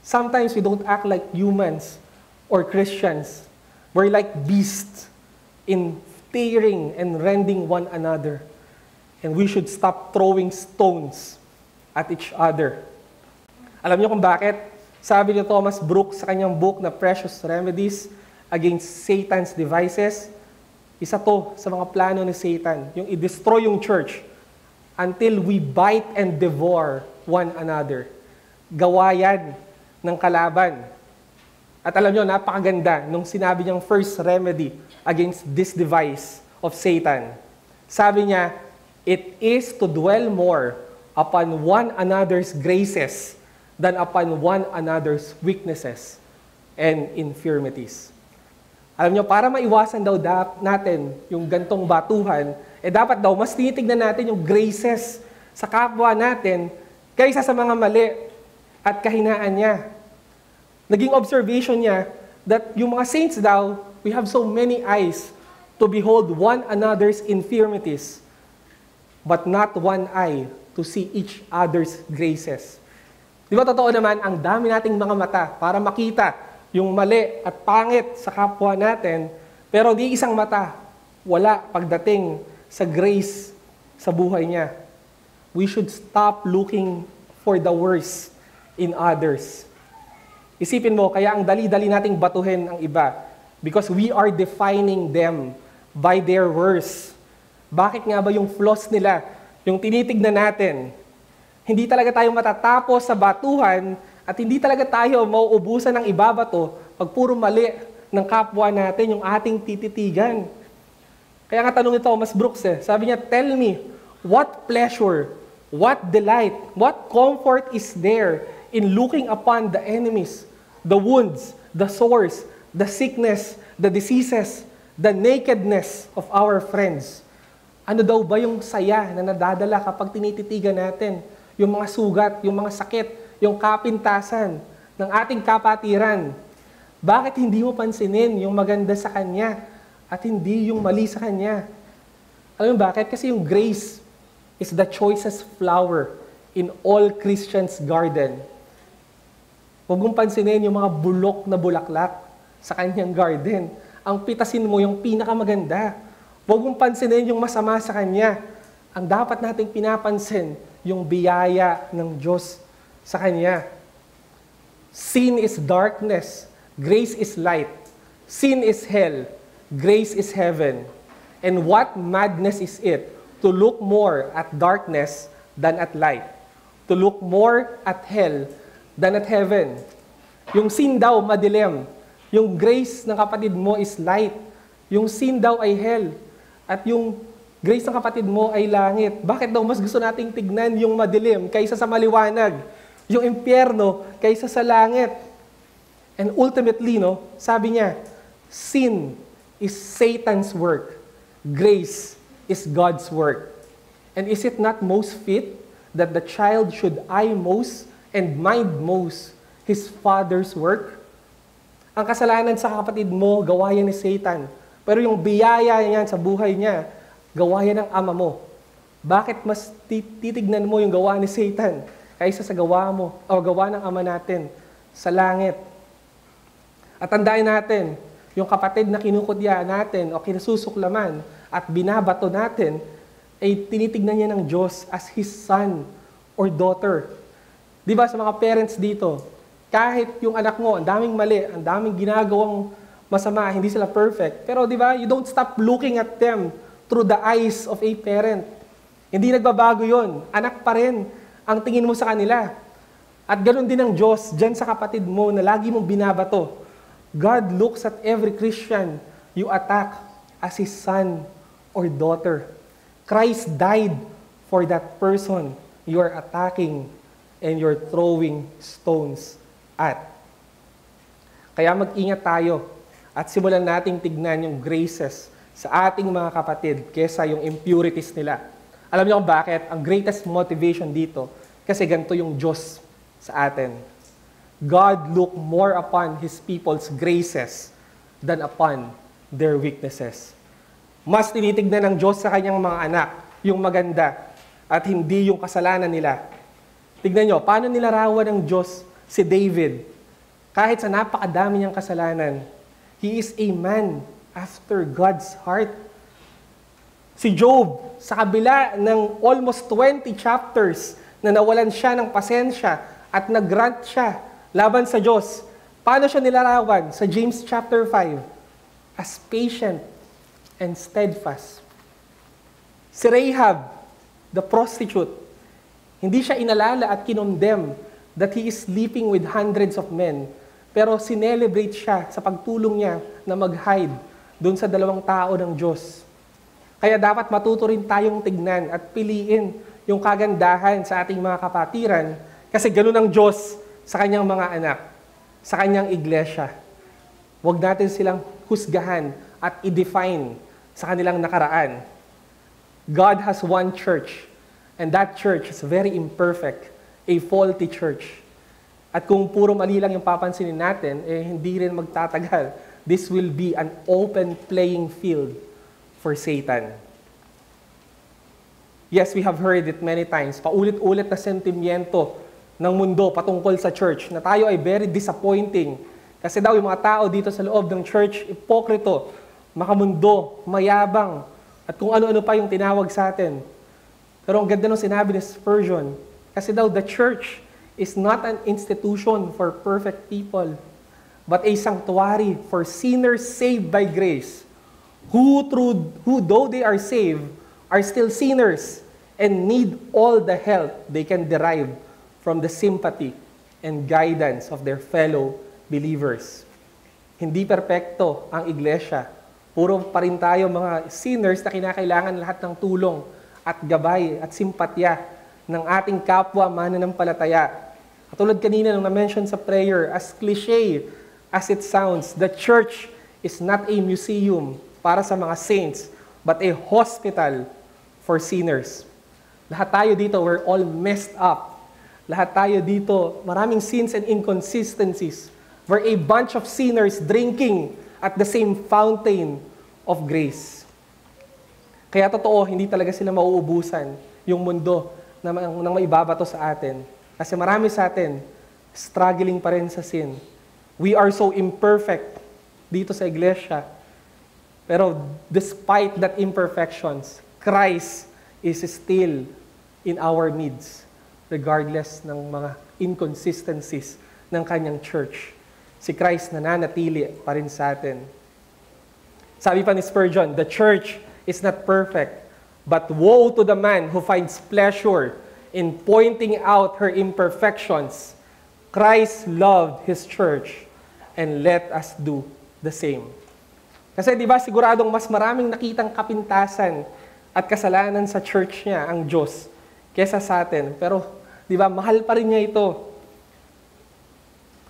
Sometimes we don't act like humans or Christians. We're like beasts in tearing and rending one another. And we should stop throwing stones at each other. Alam niyo kung bakit? Sabi ni Thomas Brooks sa kanyang book na Precious Remedies Against Satan's Devices, isa to sa mga plano ni Satan, yung i-destroy yung church until we bite and devour one another. Gawayan ng kalaban. At alam nyo, napakaganda nung sinabi niyang first remedy against this device of Satan. Sabi niya, it is to dwell more upon one another's graces than upon one another's weaknesses and infirmities. Alam nyo, para maiwasan daw natin yung gantong batuhan, dapat daw mas tinitignan natin yung graces sa kapwa natin kaysa sa mga mali at kahinaan niya. Naging observation niya that yung mga saints daw, we have so many eyes to behold one another's infirmities, but not one eye to see each other's graces. Di ba totoo naman, ang dami nating mga mata para makita yung mali at pangit sa kapwa natin, pero di isang mata, wala pagdating sa grace sa buhay niya. We should stop looking for the worst in others. Isipin mo, kaya ang dali-dali nating batuhin ang iba because we are defining them by their worst. Bakit nga ba yung flaws nila, yung tinitignan natin, hindi talaga tayo matatapos sa batuhan at hindi talaga tayo mauubusan ng ibabato pag puro mali ng kapwa natin yung ating tititigan. Kaya nga tanong ito, Mas Brooks sabi niya, tell me, what pleasure, what delight, what comfort is there in looking upon the enemies, the wounds, the sores, the sickness, the diseases, the nakedness of our friends? Ano daw ba yung saya na nadadala kapag tinititigan natin yung mga sugat, yung mga sakit, yung kapintasan ng ating kapatiran? Bakit hindi mo pansinin yung maganda sa kanya at hindi yung mali sa kanya? Alam mo bakit? Kasi yung grace is the choicest flower in all Christians' garden. Huwag mong pansinin yung mga bulok na bulaklak sa kanyang garden. Ang pitasin mo yung pinakamaganda. Huwag mong pansinin yung masama sa kanya. Ang dapat nating pinapansin, yung biyaya ng Diyos sa kanya. Sin is darkness, grace is light. Sin is hell, grace is heaven. And what madness is it to look more at darkness than at light? To look more at hell than at heaven. Yung sin daw madilim, yung grace ng kapatid mo is light. Yung sin daw ay hell, at yung grace ng kapatid mo ay langit. Bakit daw mas gusto nating tignan yung madilim kaysa sa maliwanag? Yung impyerno kaysa sa langit? And ultimately, sabi niya, sin is Satan's work. Grace is God's work. And is it not most fit that the child should eye most and mind most his father's work? Ang kasalanan sa kapatid mo, gawa yan ni Satan. Pero yung biyaya niyan sa buhay niya, gawa yan ng ama mo. Bakit mas titignan mo yung gawa ni Satan kaysa sa gawa mo o gawa ng ama natin sa langit? At tandaan natin, yung kapatid na kinukudya natin o kinasusuklaman at binabato natin, ay tinitignan niya ng Diyos as His son or daughter. Di ba sa mga parents dito, kahit yung anak mo, ang daming mali, ang daming ginagawang masama, hindi sila perfect. Pero di ba, you don't stop looking at them through the eyes of a parent. Hindi nagbabago yon. Anak pa rin ang tingin mo sa kanila. At ganoon din ang Diyos dyan sa kapatid mo na lagi mong binabato. God looks at every Christian you attack as His son or daughter. Christ died for that person you are attacking and you're throwing stones at. Kaya mag-ingat tayo at simulan nating tignan yung graces sa ating mga kapatid kesa yung impurities nila. Alam niyo kung bakit? Ang greatest motivation dito, kasi ganito yung Diyos sa atin. God look more upon His people's graces than upon their weaknesses. Mas tinitignan ng Diyos sa kanyang mga anak yung maganda at hindi yung kasalanan nila. Tignan nyo, paano nilarawan ng Diyos si David? Kahit sa napakadami niyang kasalanan, he is a man after God's heart. Si Job, sa kabila ng almost 20 chapters na nawalan siya ng pasensya at nag-rant siya laban sa Diyos, paano siya nilarawan sa James chapter 5? As patient and steadfast. Si Rahab, the prostitute, hindi siya inalala at kinondemn that he is sleeping with hundreds of men, pero sinelebrate siya sa pagtulong niya na mag-hide doon sa dalawang tao ng Diyos. Kaya dapat matuto rin tayong tignan at piliin yung kagandahan sa ating mga kapatiran kasi ganun ang Diyos sa kanyang mga anak, sa kanyang iglesia. Huwag natin silang husgahan at i-define sa kanilang nakaraan. God has one church, and that church is very imperfect, a faulty church. At kung puro mali lang yung papansinin natin, hindi rin magtatagal. This will be an open playing field for Satan. Yes, we have heard it many times. Paulit-ulit na sentimiento ng mundo patungkol sa church na tayo ay very disappointing. Kasi daw yung mga tao dito sa loob ng church, ipokrito, makamundo, mayabang, at kung ano-ano pa yung tinawag sa atin. Pero ang ganda nung sinabi ni Spurgeon, kasi daw the church is not an institution for perfect people, but a sanctuary for sinners saved by grace, who though they are saved, are still sinners and need all the help they can derive from the sympathy and guidance of their fellow believers. Hindi perpekto ang iglesia. Puro pa rin tayo mga sinners na kinakailangan lahat ng tulong at gabay at simpatya ng ating kapwa mananampalataya. Katulad kanina nung na-mention sa prayer, as cliche as it sounds, the church is not a museum para sa mga saints, but a hospital for sinners. Lahat tayo dito, we're all messed up. Lahat tayo dito, maraming sins and inconsistencies. We're a bunch of sinners drinking at the same fountain of grace. Kaya totoo, hindi talaga sila mauubusan yung mundo na maibabato sa atin. Kasi marami sa atin, struggling pa rin sa sin. We are so imperfect dito sa iglesia. Pero despite that imperfections, Christ is still in our midst, regardless ng mga inconsistencies ng kanyang church. Si Christ nananatili pa rin sa atin. Sabi pa ni Spurgeon, the church is not perfect, but woe to the man who finds pleasure in pointing out her imperfections. Christ loved His church, and let us do the same. Kasi di ba siguradong mas maraming nakitang kapintasan at kasalanan sa church niya ang Diyos kesa sa atin. Pero di ba mahal pa rin niya ito.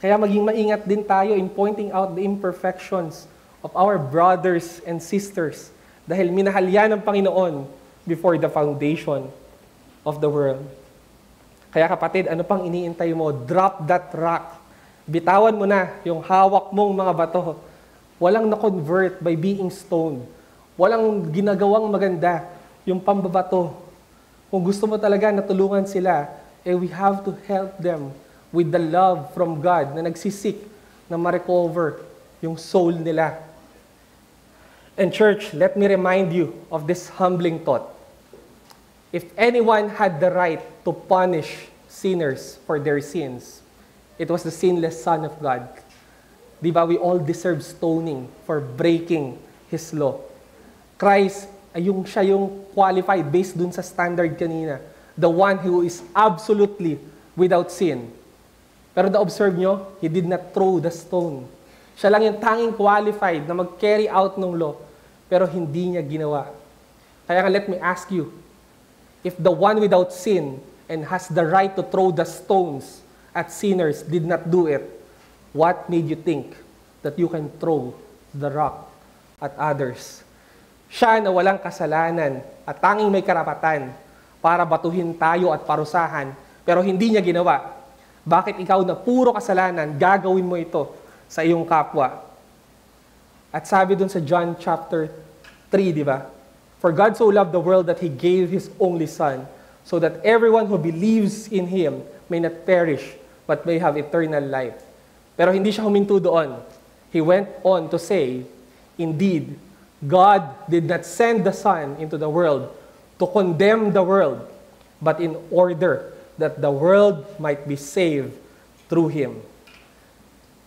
Kaya maging maingat din tayo in pointing out the imperfections of our brothers and sisters dahil minahal yan ng Panginoon before the foundation of the world. Kaya kapatid, ano pang iniintay mo? Drop that rock. Bitawan mo na yung hawak mong mga bato. Walang na-convert by being stoned. Walang ginagawang maganda yung pambabato. Kung gusto mo talaga na tulungan sila, we have to help them with the love from God na nagsisik na ma-recover yung soul nila. And church, let me remind you of this humbling thought. If anyone had the right to punish sinners for their sins, it was the sinless Son of God. Di ba, we all deserve stoning for breaking His law. Christ, siya yung qualified based dun sa standard kanina. The one who is absolutely without sin. Pero observe nyo, He did not throw the stone. Siya lang yung tanging qualified na mag-carry out ng law, pero hindi niya ginawa. Kaya let me ask you, if the one without sin and has the right to throw the stones at sinners did not do it, what made you think that you can throw the rock at others? Siya na walang kasalanan at tanging may karapatan para batuhin tayo at parusahan, pero hindi niya ginawa. Bakit ikaw na puro kasalanan, gagawin mo ito sa iyong kapwa? At sabi dun sa John chapter 3, di ba? For God so loved the world that He gave His only Son, so that everyone who believes in Him may not perish, but may have eternal life. Pero hindi siya huminto doon. He went on to say, indeed, God did not send the Son into the world to condemn the world, but in order that the world might be saved through Him.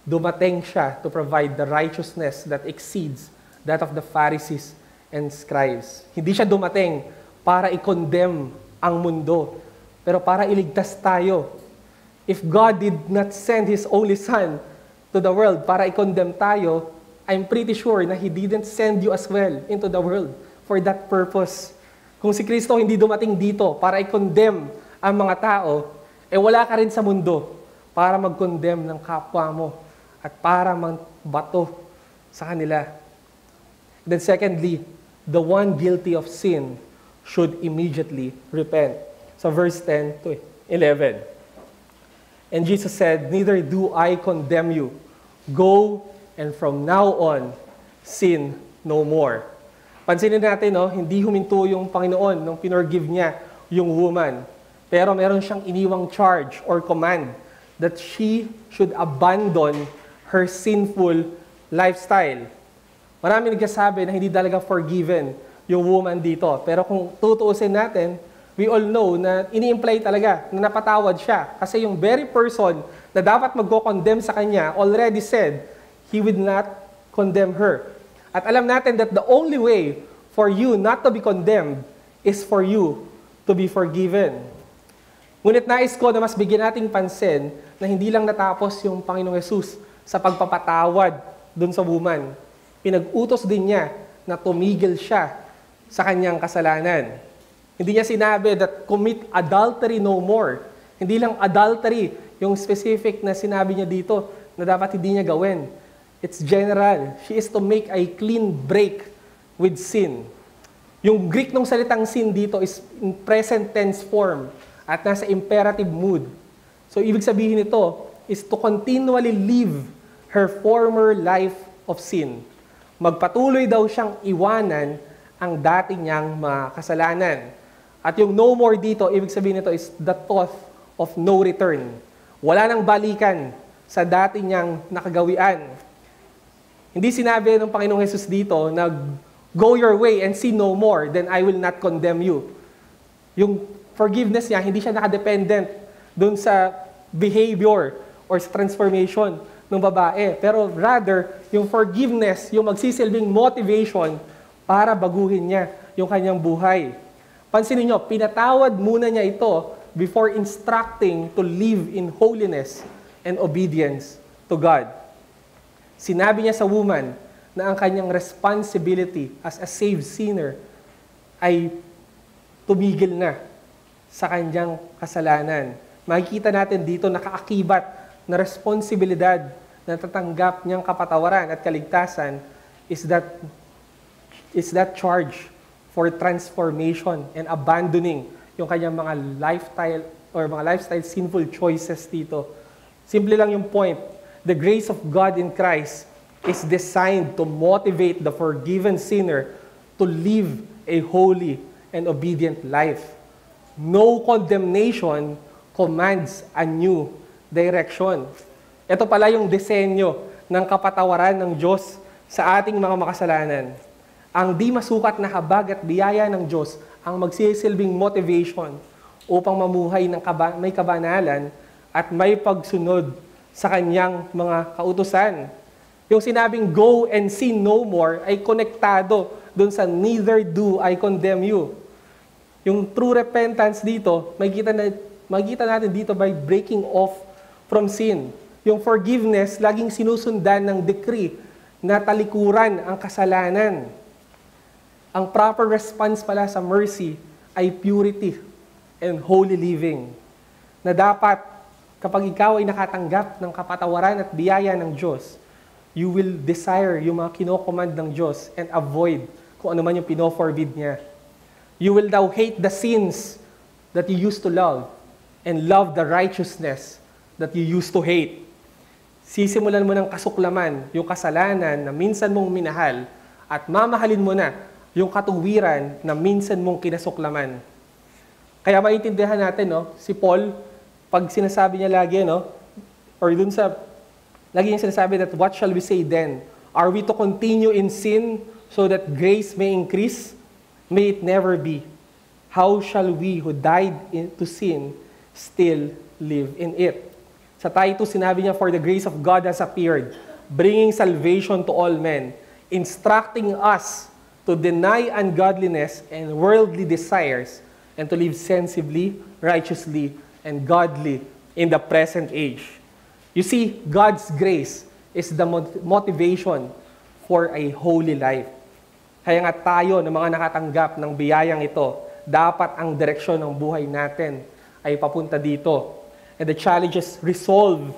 Dumating siya to provide the righteousness that exceeds that of the Pharisees and scribes. Hindi siya dumating para i-condemn ang mundo, pero para iligtas tayo. If God did not send His only Son to the world para i-condemn tayo, I'm pretty sure na He didn't send you as well into the world for that purpose. Kung si Kristo hindi dumating dito para i-condemn ang mga tao, wala ka rin sa mundo para mag-condemn ng kapwa mo at para magbato sa kanila. Then secondly, the one guilty of sin should immediately repent. So verse 10 to 11. And Jesus said, neither do I condemn you. Go, and from now on, sin no more. Pansinin natin, no, hindi huminto yung Panginoon nung pinorgive niya yung woman. Pero meron siyang iniwang charge or command that she should abandon her sinful lifestyle. Marami nagsasabi na hindi talaga forgiven yung woman dito. Pero kung tutuusin natin, we all know na ini-imply talaga na napatawad siya. Kasi yung very person na dapat magko-condemn sa kanya already said, he would not condemn her. At alam natin that the only way for you not to be condemned is for you to be forgiven. Ngunit nais ko na mas bigyan nating pansin na hindi lang natapos yung Panginoong Yesus sa pagpapatawad dun sa woman. Pinag-utos din niya na tumigil siya sa kanyang kasalanan. Hindi niya sinabi that commit adultery no more. Hindi lang adultery yung specific na sinabi niya dito na dapat hindi niya gawin. It's general. She is to make a clean break with sin. Yung Greek ng salitang sin dito is in present tense form at nasa imperative mood. So, ibig sabihin nito is to continually live her former life of sin. Magpatuloy daw siyang iwanan ang dati niyang mga kasalanan. At yung no more dito, ibig sabihin nito is the thought of no return. Wala nang balikan sa dati niyang nakagawian. Hindi sinabi ng Panginoong Hesus dito na go your way and sin no more, then I will not condemn you. Yung forgiveness niya, hindi siya nakadependent dun sa behavior or sa transformation ng babae. Pero rather, yung forgiveness, yung magsisilbing motivation para baguhin niya yung kanyang buhay. Pansinin niyo, pinatawad muna niya ito before instructing to live in holiness and obedience to God. Sinabi niya sa woman na ang kanyang responsibility as a saved sinner ay tumigil na sa kanyang kasalanan. Makikita natin dito nakaakibat na responsibilidad na tatanggap niyang kapatawaran at kaligtasan is that charge for transformation and abandoning yung kanyang mga lifestyle sinful choices dito. Simple lang yung point. The grace of God in Christ is designed to motivate the forgiven sinner to live a holy and obedient life. No condemnation commands a new direction. Ito pala yung disenyo ng kapatawaran ng Diyos sa ating mga makasalanan. Ang di masukat na habag at biyaya ng Diyos ang magsisilbing motivation upang mamuhay ng may kabanalan at may pagsunod sa kanyang mga kautusan. Yung sinabing go and sin no more ay konektado dun sa neither do I condemn you. Yung true repentance dito, makikita natin dito by breaking off from sin. Yung forgiveness, laging sinusundan ng decree na talikuran ang kasalanan. Ang proper response pala sa mercy ay purity and holy living. Na dapat, kapag ikaw ay nakatanggap ng kapatawaran at biyaya ng Diyos, you will desire yung mga kinocommand ng Diyos and avoid kung ano man yung pino-forbid niya. You will now hate the sins that you used to love and love the righteousness that you used to hate. Sisimulan mo ng kasuklaman yung kasalanan na minsan mong minahal at mamahalin mo na yung katuwiran na minsan mong kinasuklaman. Kaya maintindihan natin, no, si Paul, pag sinasabi niya lagi, no, or dun sa, lagi niya sinasabi that, what shall we say then? Are we to continue in sin so that grace may increase? May it never be. How shall we who died to sin still live in it? Sa Titus, sinabi niya, for the grace of God has appeared, bringing salvation to all men, instructing us to deny ungodliness and worldly desires, and to live sensibly, righteously, and godly in the present age. You see, God's grace is the motivation for a holy life. Kaya nga tayo, ng mga nakatanggap ng biyayang ito, dapat ang direksyon ng buhay natin ay papunta dito. And the challenge is resolve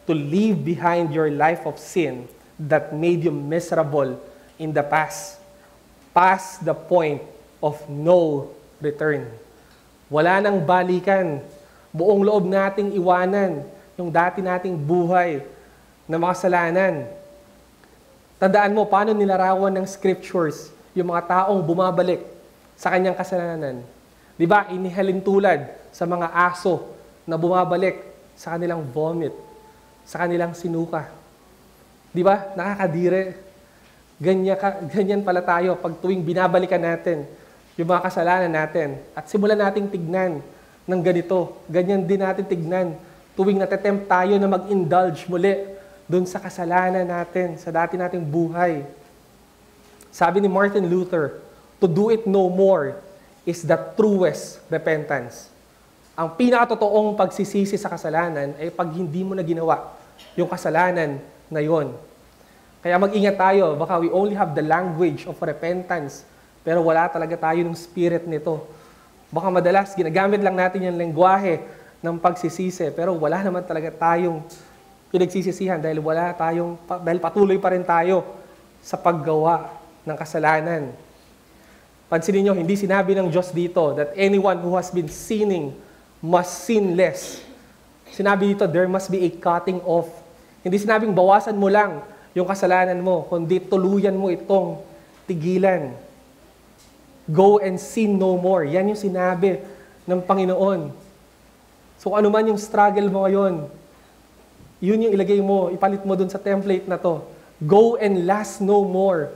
to leave behind your life of sin that made you miserable in the past. Past the point of no return. Wala nang balikan. Buong loob nating iwanan yung dati nating buhay na makasalanan. Tandaan mo paano nilarawan ng scriptures yung mga taong bumabalik sa kanyang kasalanan. Di ba, inihalin tulad sa mga aso na bumabalik sa kanilang vomit, sa kanilang sinuka. Di ba? Nakakadire. Ganyan pala tayo pag tuwing binabalikan natin yung mga kasalanan natin at simulan nating tignan ng ganito. Ganyan din natin tignan tuwing natetempt tayo na mag-indulge muli dun sa kasalanan natin, sa dati nating buhay. Sabi ni Martin Luther, to do it no more is the truest repentance. Ang pinakatotoong pagsisisi sa kasalanan ay pag hindi mo na ginawa yung kasalanan na yon. Kaya mag-ingat tayo, baka we only have the language of repentance, pero wala talaga tayo ng spirit nito. Baka madalas ginagamit lang natin yung lengguwahe ng pagsisisi, pero wala naman talaga tayong pinagsisisihan dahil dahil patuloy pa rin tayo sa paggawa ng kasalanan. Pansinin nyo, hindi sinabi ng Diyos dito that anyone who has been sinning must sin less. Sinabi dito, there must be a cutting off. Hindi sinabing bawasan mo lang yung kasalanan mo, kundi tuluyan mo itong tigilan. Go and sin no more. Yan yung sinabi ng Panginoon. So ano man yung struggle mo ngayon, yun yung ilagay mo, ipalit mo dun sa template na to. Go and lust no more.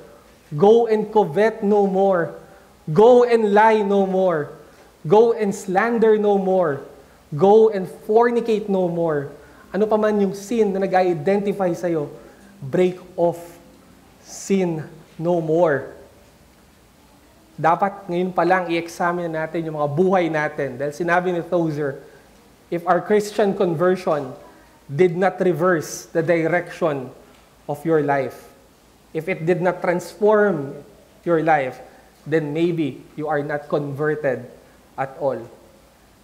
Go and covet no more. Go and lie no more. Go and slander no more. Go and fornicate no more. Ano pa man yung sin na nag-identify sa'yo, break off. Sin no more. Dapat ngayon pa lang i-examine natin yung mga buhay natin. Dahil sinabi ni Tozer, if our Christian conversion did not reverse the direction of your life, if it did not transform your life, then maybe you are not converted at all.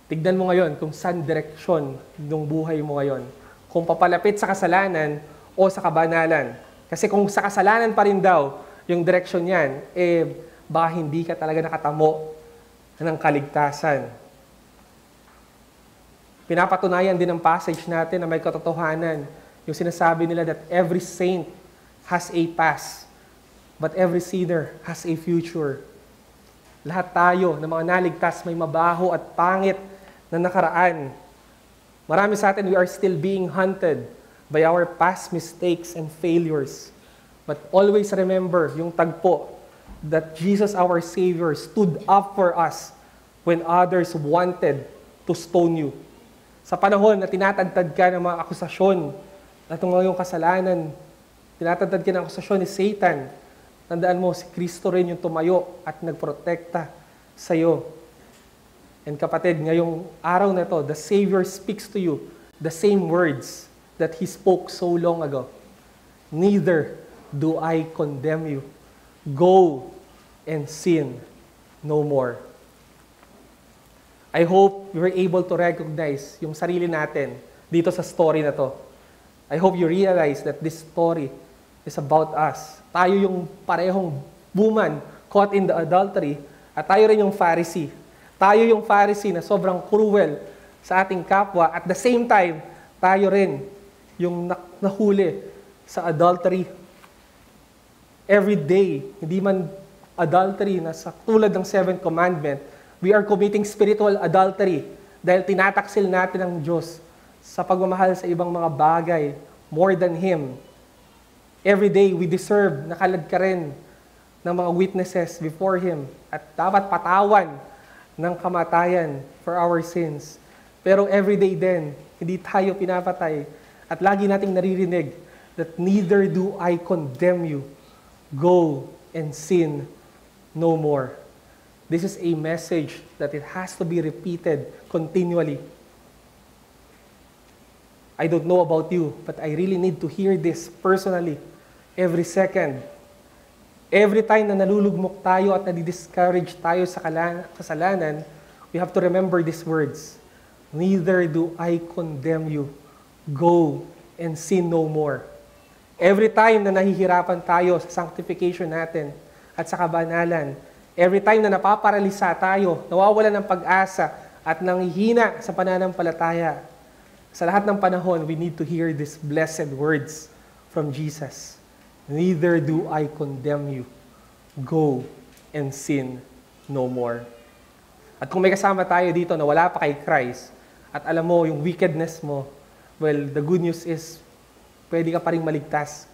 Tignan mo ngayon kung saan direksyon ng buhay mo ngayon. Kung papalapit sa kasalanan o sa kabanalan. Kasi kung sa kasalanan pa rin daw yung direksyon niyan, baka hindi ka talaga nakatamo ng kaligtasan. Pinapatunayan din ang passage natin na may katotohanan. Yung sinasabi nila that every saint has a past, but every sinner has a future. Lahat tayo na mga naligtas may mabaho at pangit na nakaraan. Marami sa atin, we are still being hunted by our past mistakes and failures. But always remember yung tagpo that Jesus our Savior stood up for us when others wanted to stone you. Sa panahon na tinatagtad ka ng mga akusasyon na itong mga yung kasalanan, tinatagtad ka ng akusasyon ni Satan, tandaan mo, si Kristo rin yung tumayo at nagprotekta sa iyo. And kapatid, ngayong araw na ito, the Savior speaks to you the same words that He spoke so long ago. Neither do I condemn you. Go and sin no more. I hope you were able to recognize yung sarili natin dito sa story na to. I hope you realize that this story is about us. Tayo yung parehong woman caught in the adultery at tayo rin yung Pharisee. Tayo yung Pharisee na sobrang cruel sa ating kapwa. At the same time, tayo rin yung nahuli sa adultery. Every day, hindi man adultery na sa tulad ng 7th commandment, we are committing spiritual adultery dahil tinataksil natin ang Diyos sa pagmamahal sa ibang mga bagay more than Him. Every day, we deserve na kaladkarin ng mga witnesses before Him at dapat patawan ng kamatayan for our sins. Pero every day din, hindi tayo pinapatay at lagi nating naririnig that neither do I condemn you. Go and sin no more. This is a message that it has to be repeated continually. I don't know about you, but I really need to hear this personally every second. Every time na nalulugmok tayo at nadi-discourage tayo sa kasalanan, we have to remember these words. Neither do I condemn you. Go and sin no more. Every time na nahihirapan tayo sa sanctification natin at sa kabanalan, every time na napaparalisa tayo, nawawalan ng pag-asa at nanghihina sa pananampalataya, sa lahat ng panahon, we need to hear these blessed words from Jesus. Neither do I condemn you. Go and sin no more. At kung may kasama tayo dito na wala pa kay Christ, at alam mo yung wickedness mo, well, the good news is, pwede ka pa rin maligtas.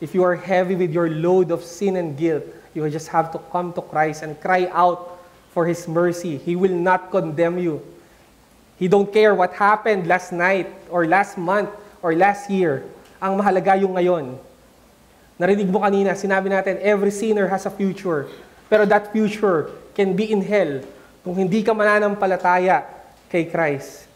If you are heavy with your load of sin and guilt, you just have to come to Christ and cry out for His mercy. He will not condemn you. He don't care what happened last night, or last month, or last year. Ang mahalaga yung ngayon. Narinig mo kanina, sinabi natin, every sinner has a future. Pero that future can be in hell kung hindi ka mananampalataya kay Christ.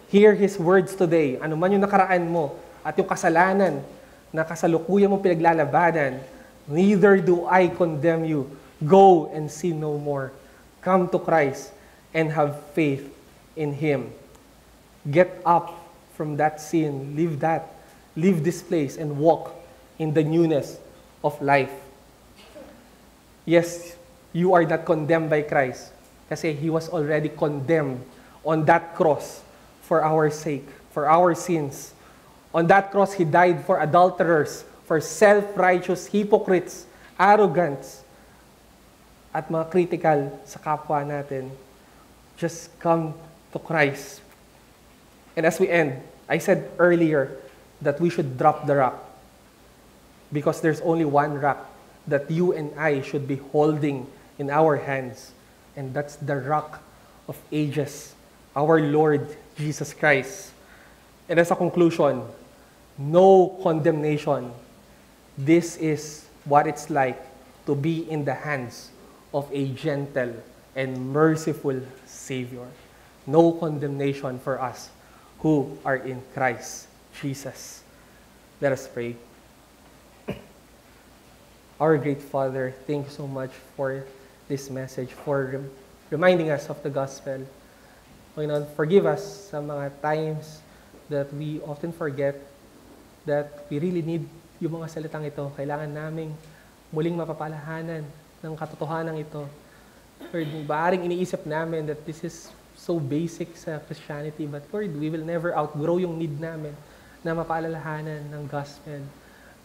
Hear His words today. Ano man yung nakaraan mo at yung kasalanan na kasalukuyan mo pinaglalabanan, neither do I condemn you. Go and sin no more. Come to Christ and have faith in Him. Get up from that sin. Leave that. Leave this place and walk in the newness of life. Yes, you are not condemned by Christ kasi He was already condemned on that cross for our sake, for our sins. On that cross, He died for adulterers, for self-righteous hypocrites, arrogants, at mga critical sa kapwa natin. Just come to Christ. And as we end, I said earlier that we should drop the rock because there's only one rock that you and I should be holding in our hands, and that's the rock of ages, our Lord Jesus Christ. And as a conclusion, no condemnation. This is what it's like to be in the hands of a gentle and merciful Savior. No condemnation for us who are in Christ Jesus. Let us pray. Our great Father, thank you so much for this message, for reminding us of the gospel. Panginoon, forgive us sa mga times that we often forget that we really need yung mga salitang ito. Kailangan naming muling mapapalahanan ng katotohanan ito. Lord, maaring iniisip namin that this is so basic sa Christianity, but Lord, we will never outgrow yung need namin na mapaalalahanan ng gospel.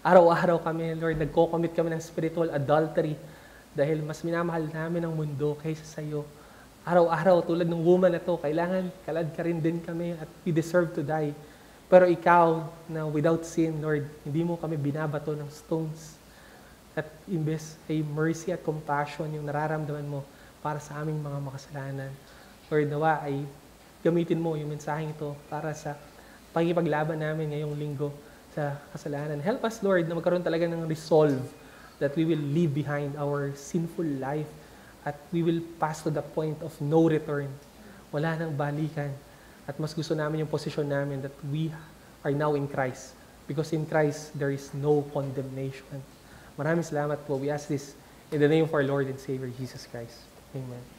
Araw-araw kami, Lord, nagko-commit kami ng spiritual adultery dahil mas minamahal namin ang mundo kaysa sa iyo. Araw-araw, tulad ng woman na to, kailangan kalad ka rin din kami at we deserve to die. Pero ikaw, na without sin, Lord, hindi mo kami binabato ng stones. At imbes ay mercy at compassion yung nararamdaman mo para sa aming mga makasalanan. Lord, nawa ay gamitin mo yung mensaheng ito para sa pagkipaglaban namin ngayong linggo sa kasalanan. Help us, Lord, na magkaroon talaga ng resolve that we will leave behind our sinful life at we will pass to the point of no return. Wala nang balikan. At mas gusto namin yung posisyon namin that we are now in Christ. Because in Christ, there is no condemnation. Maraming salamat po. We ask this in the name of our Lord and Savior, Jesus Christ. Amen.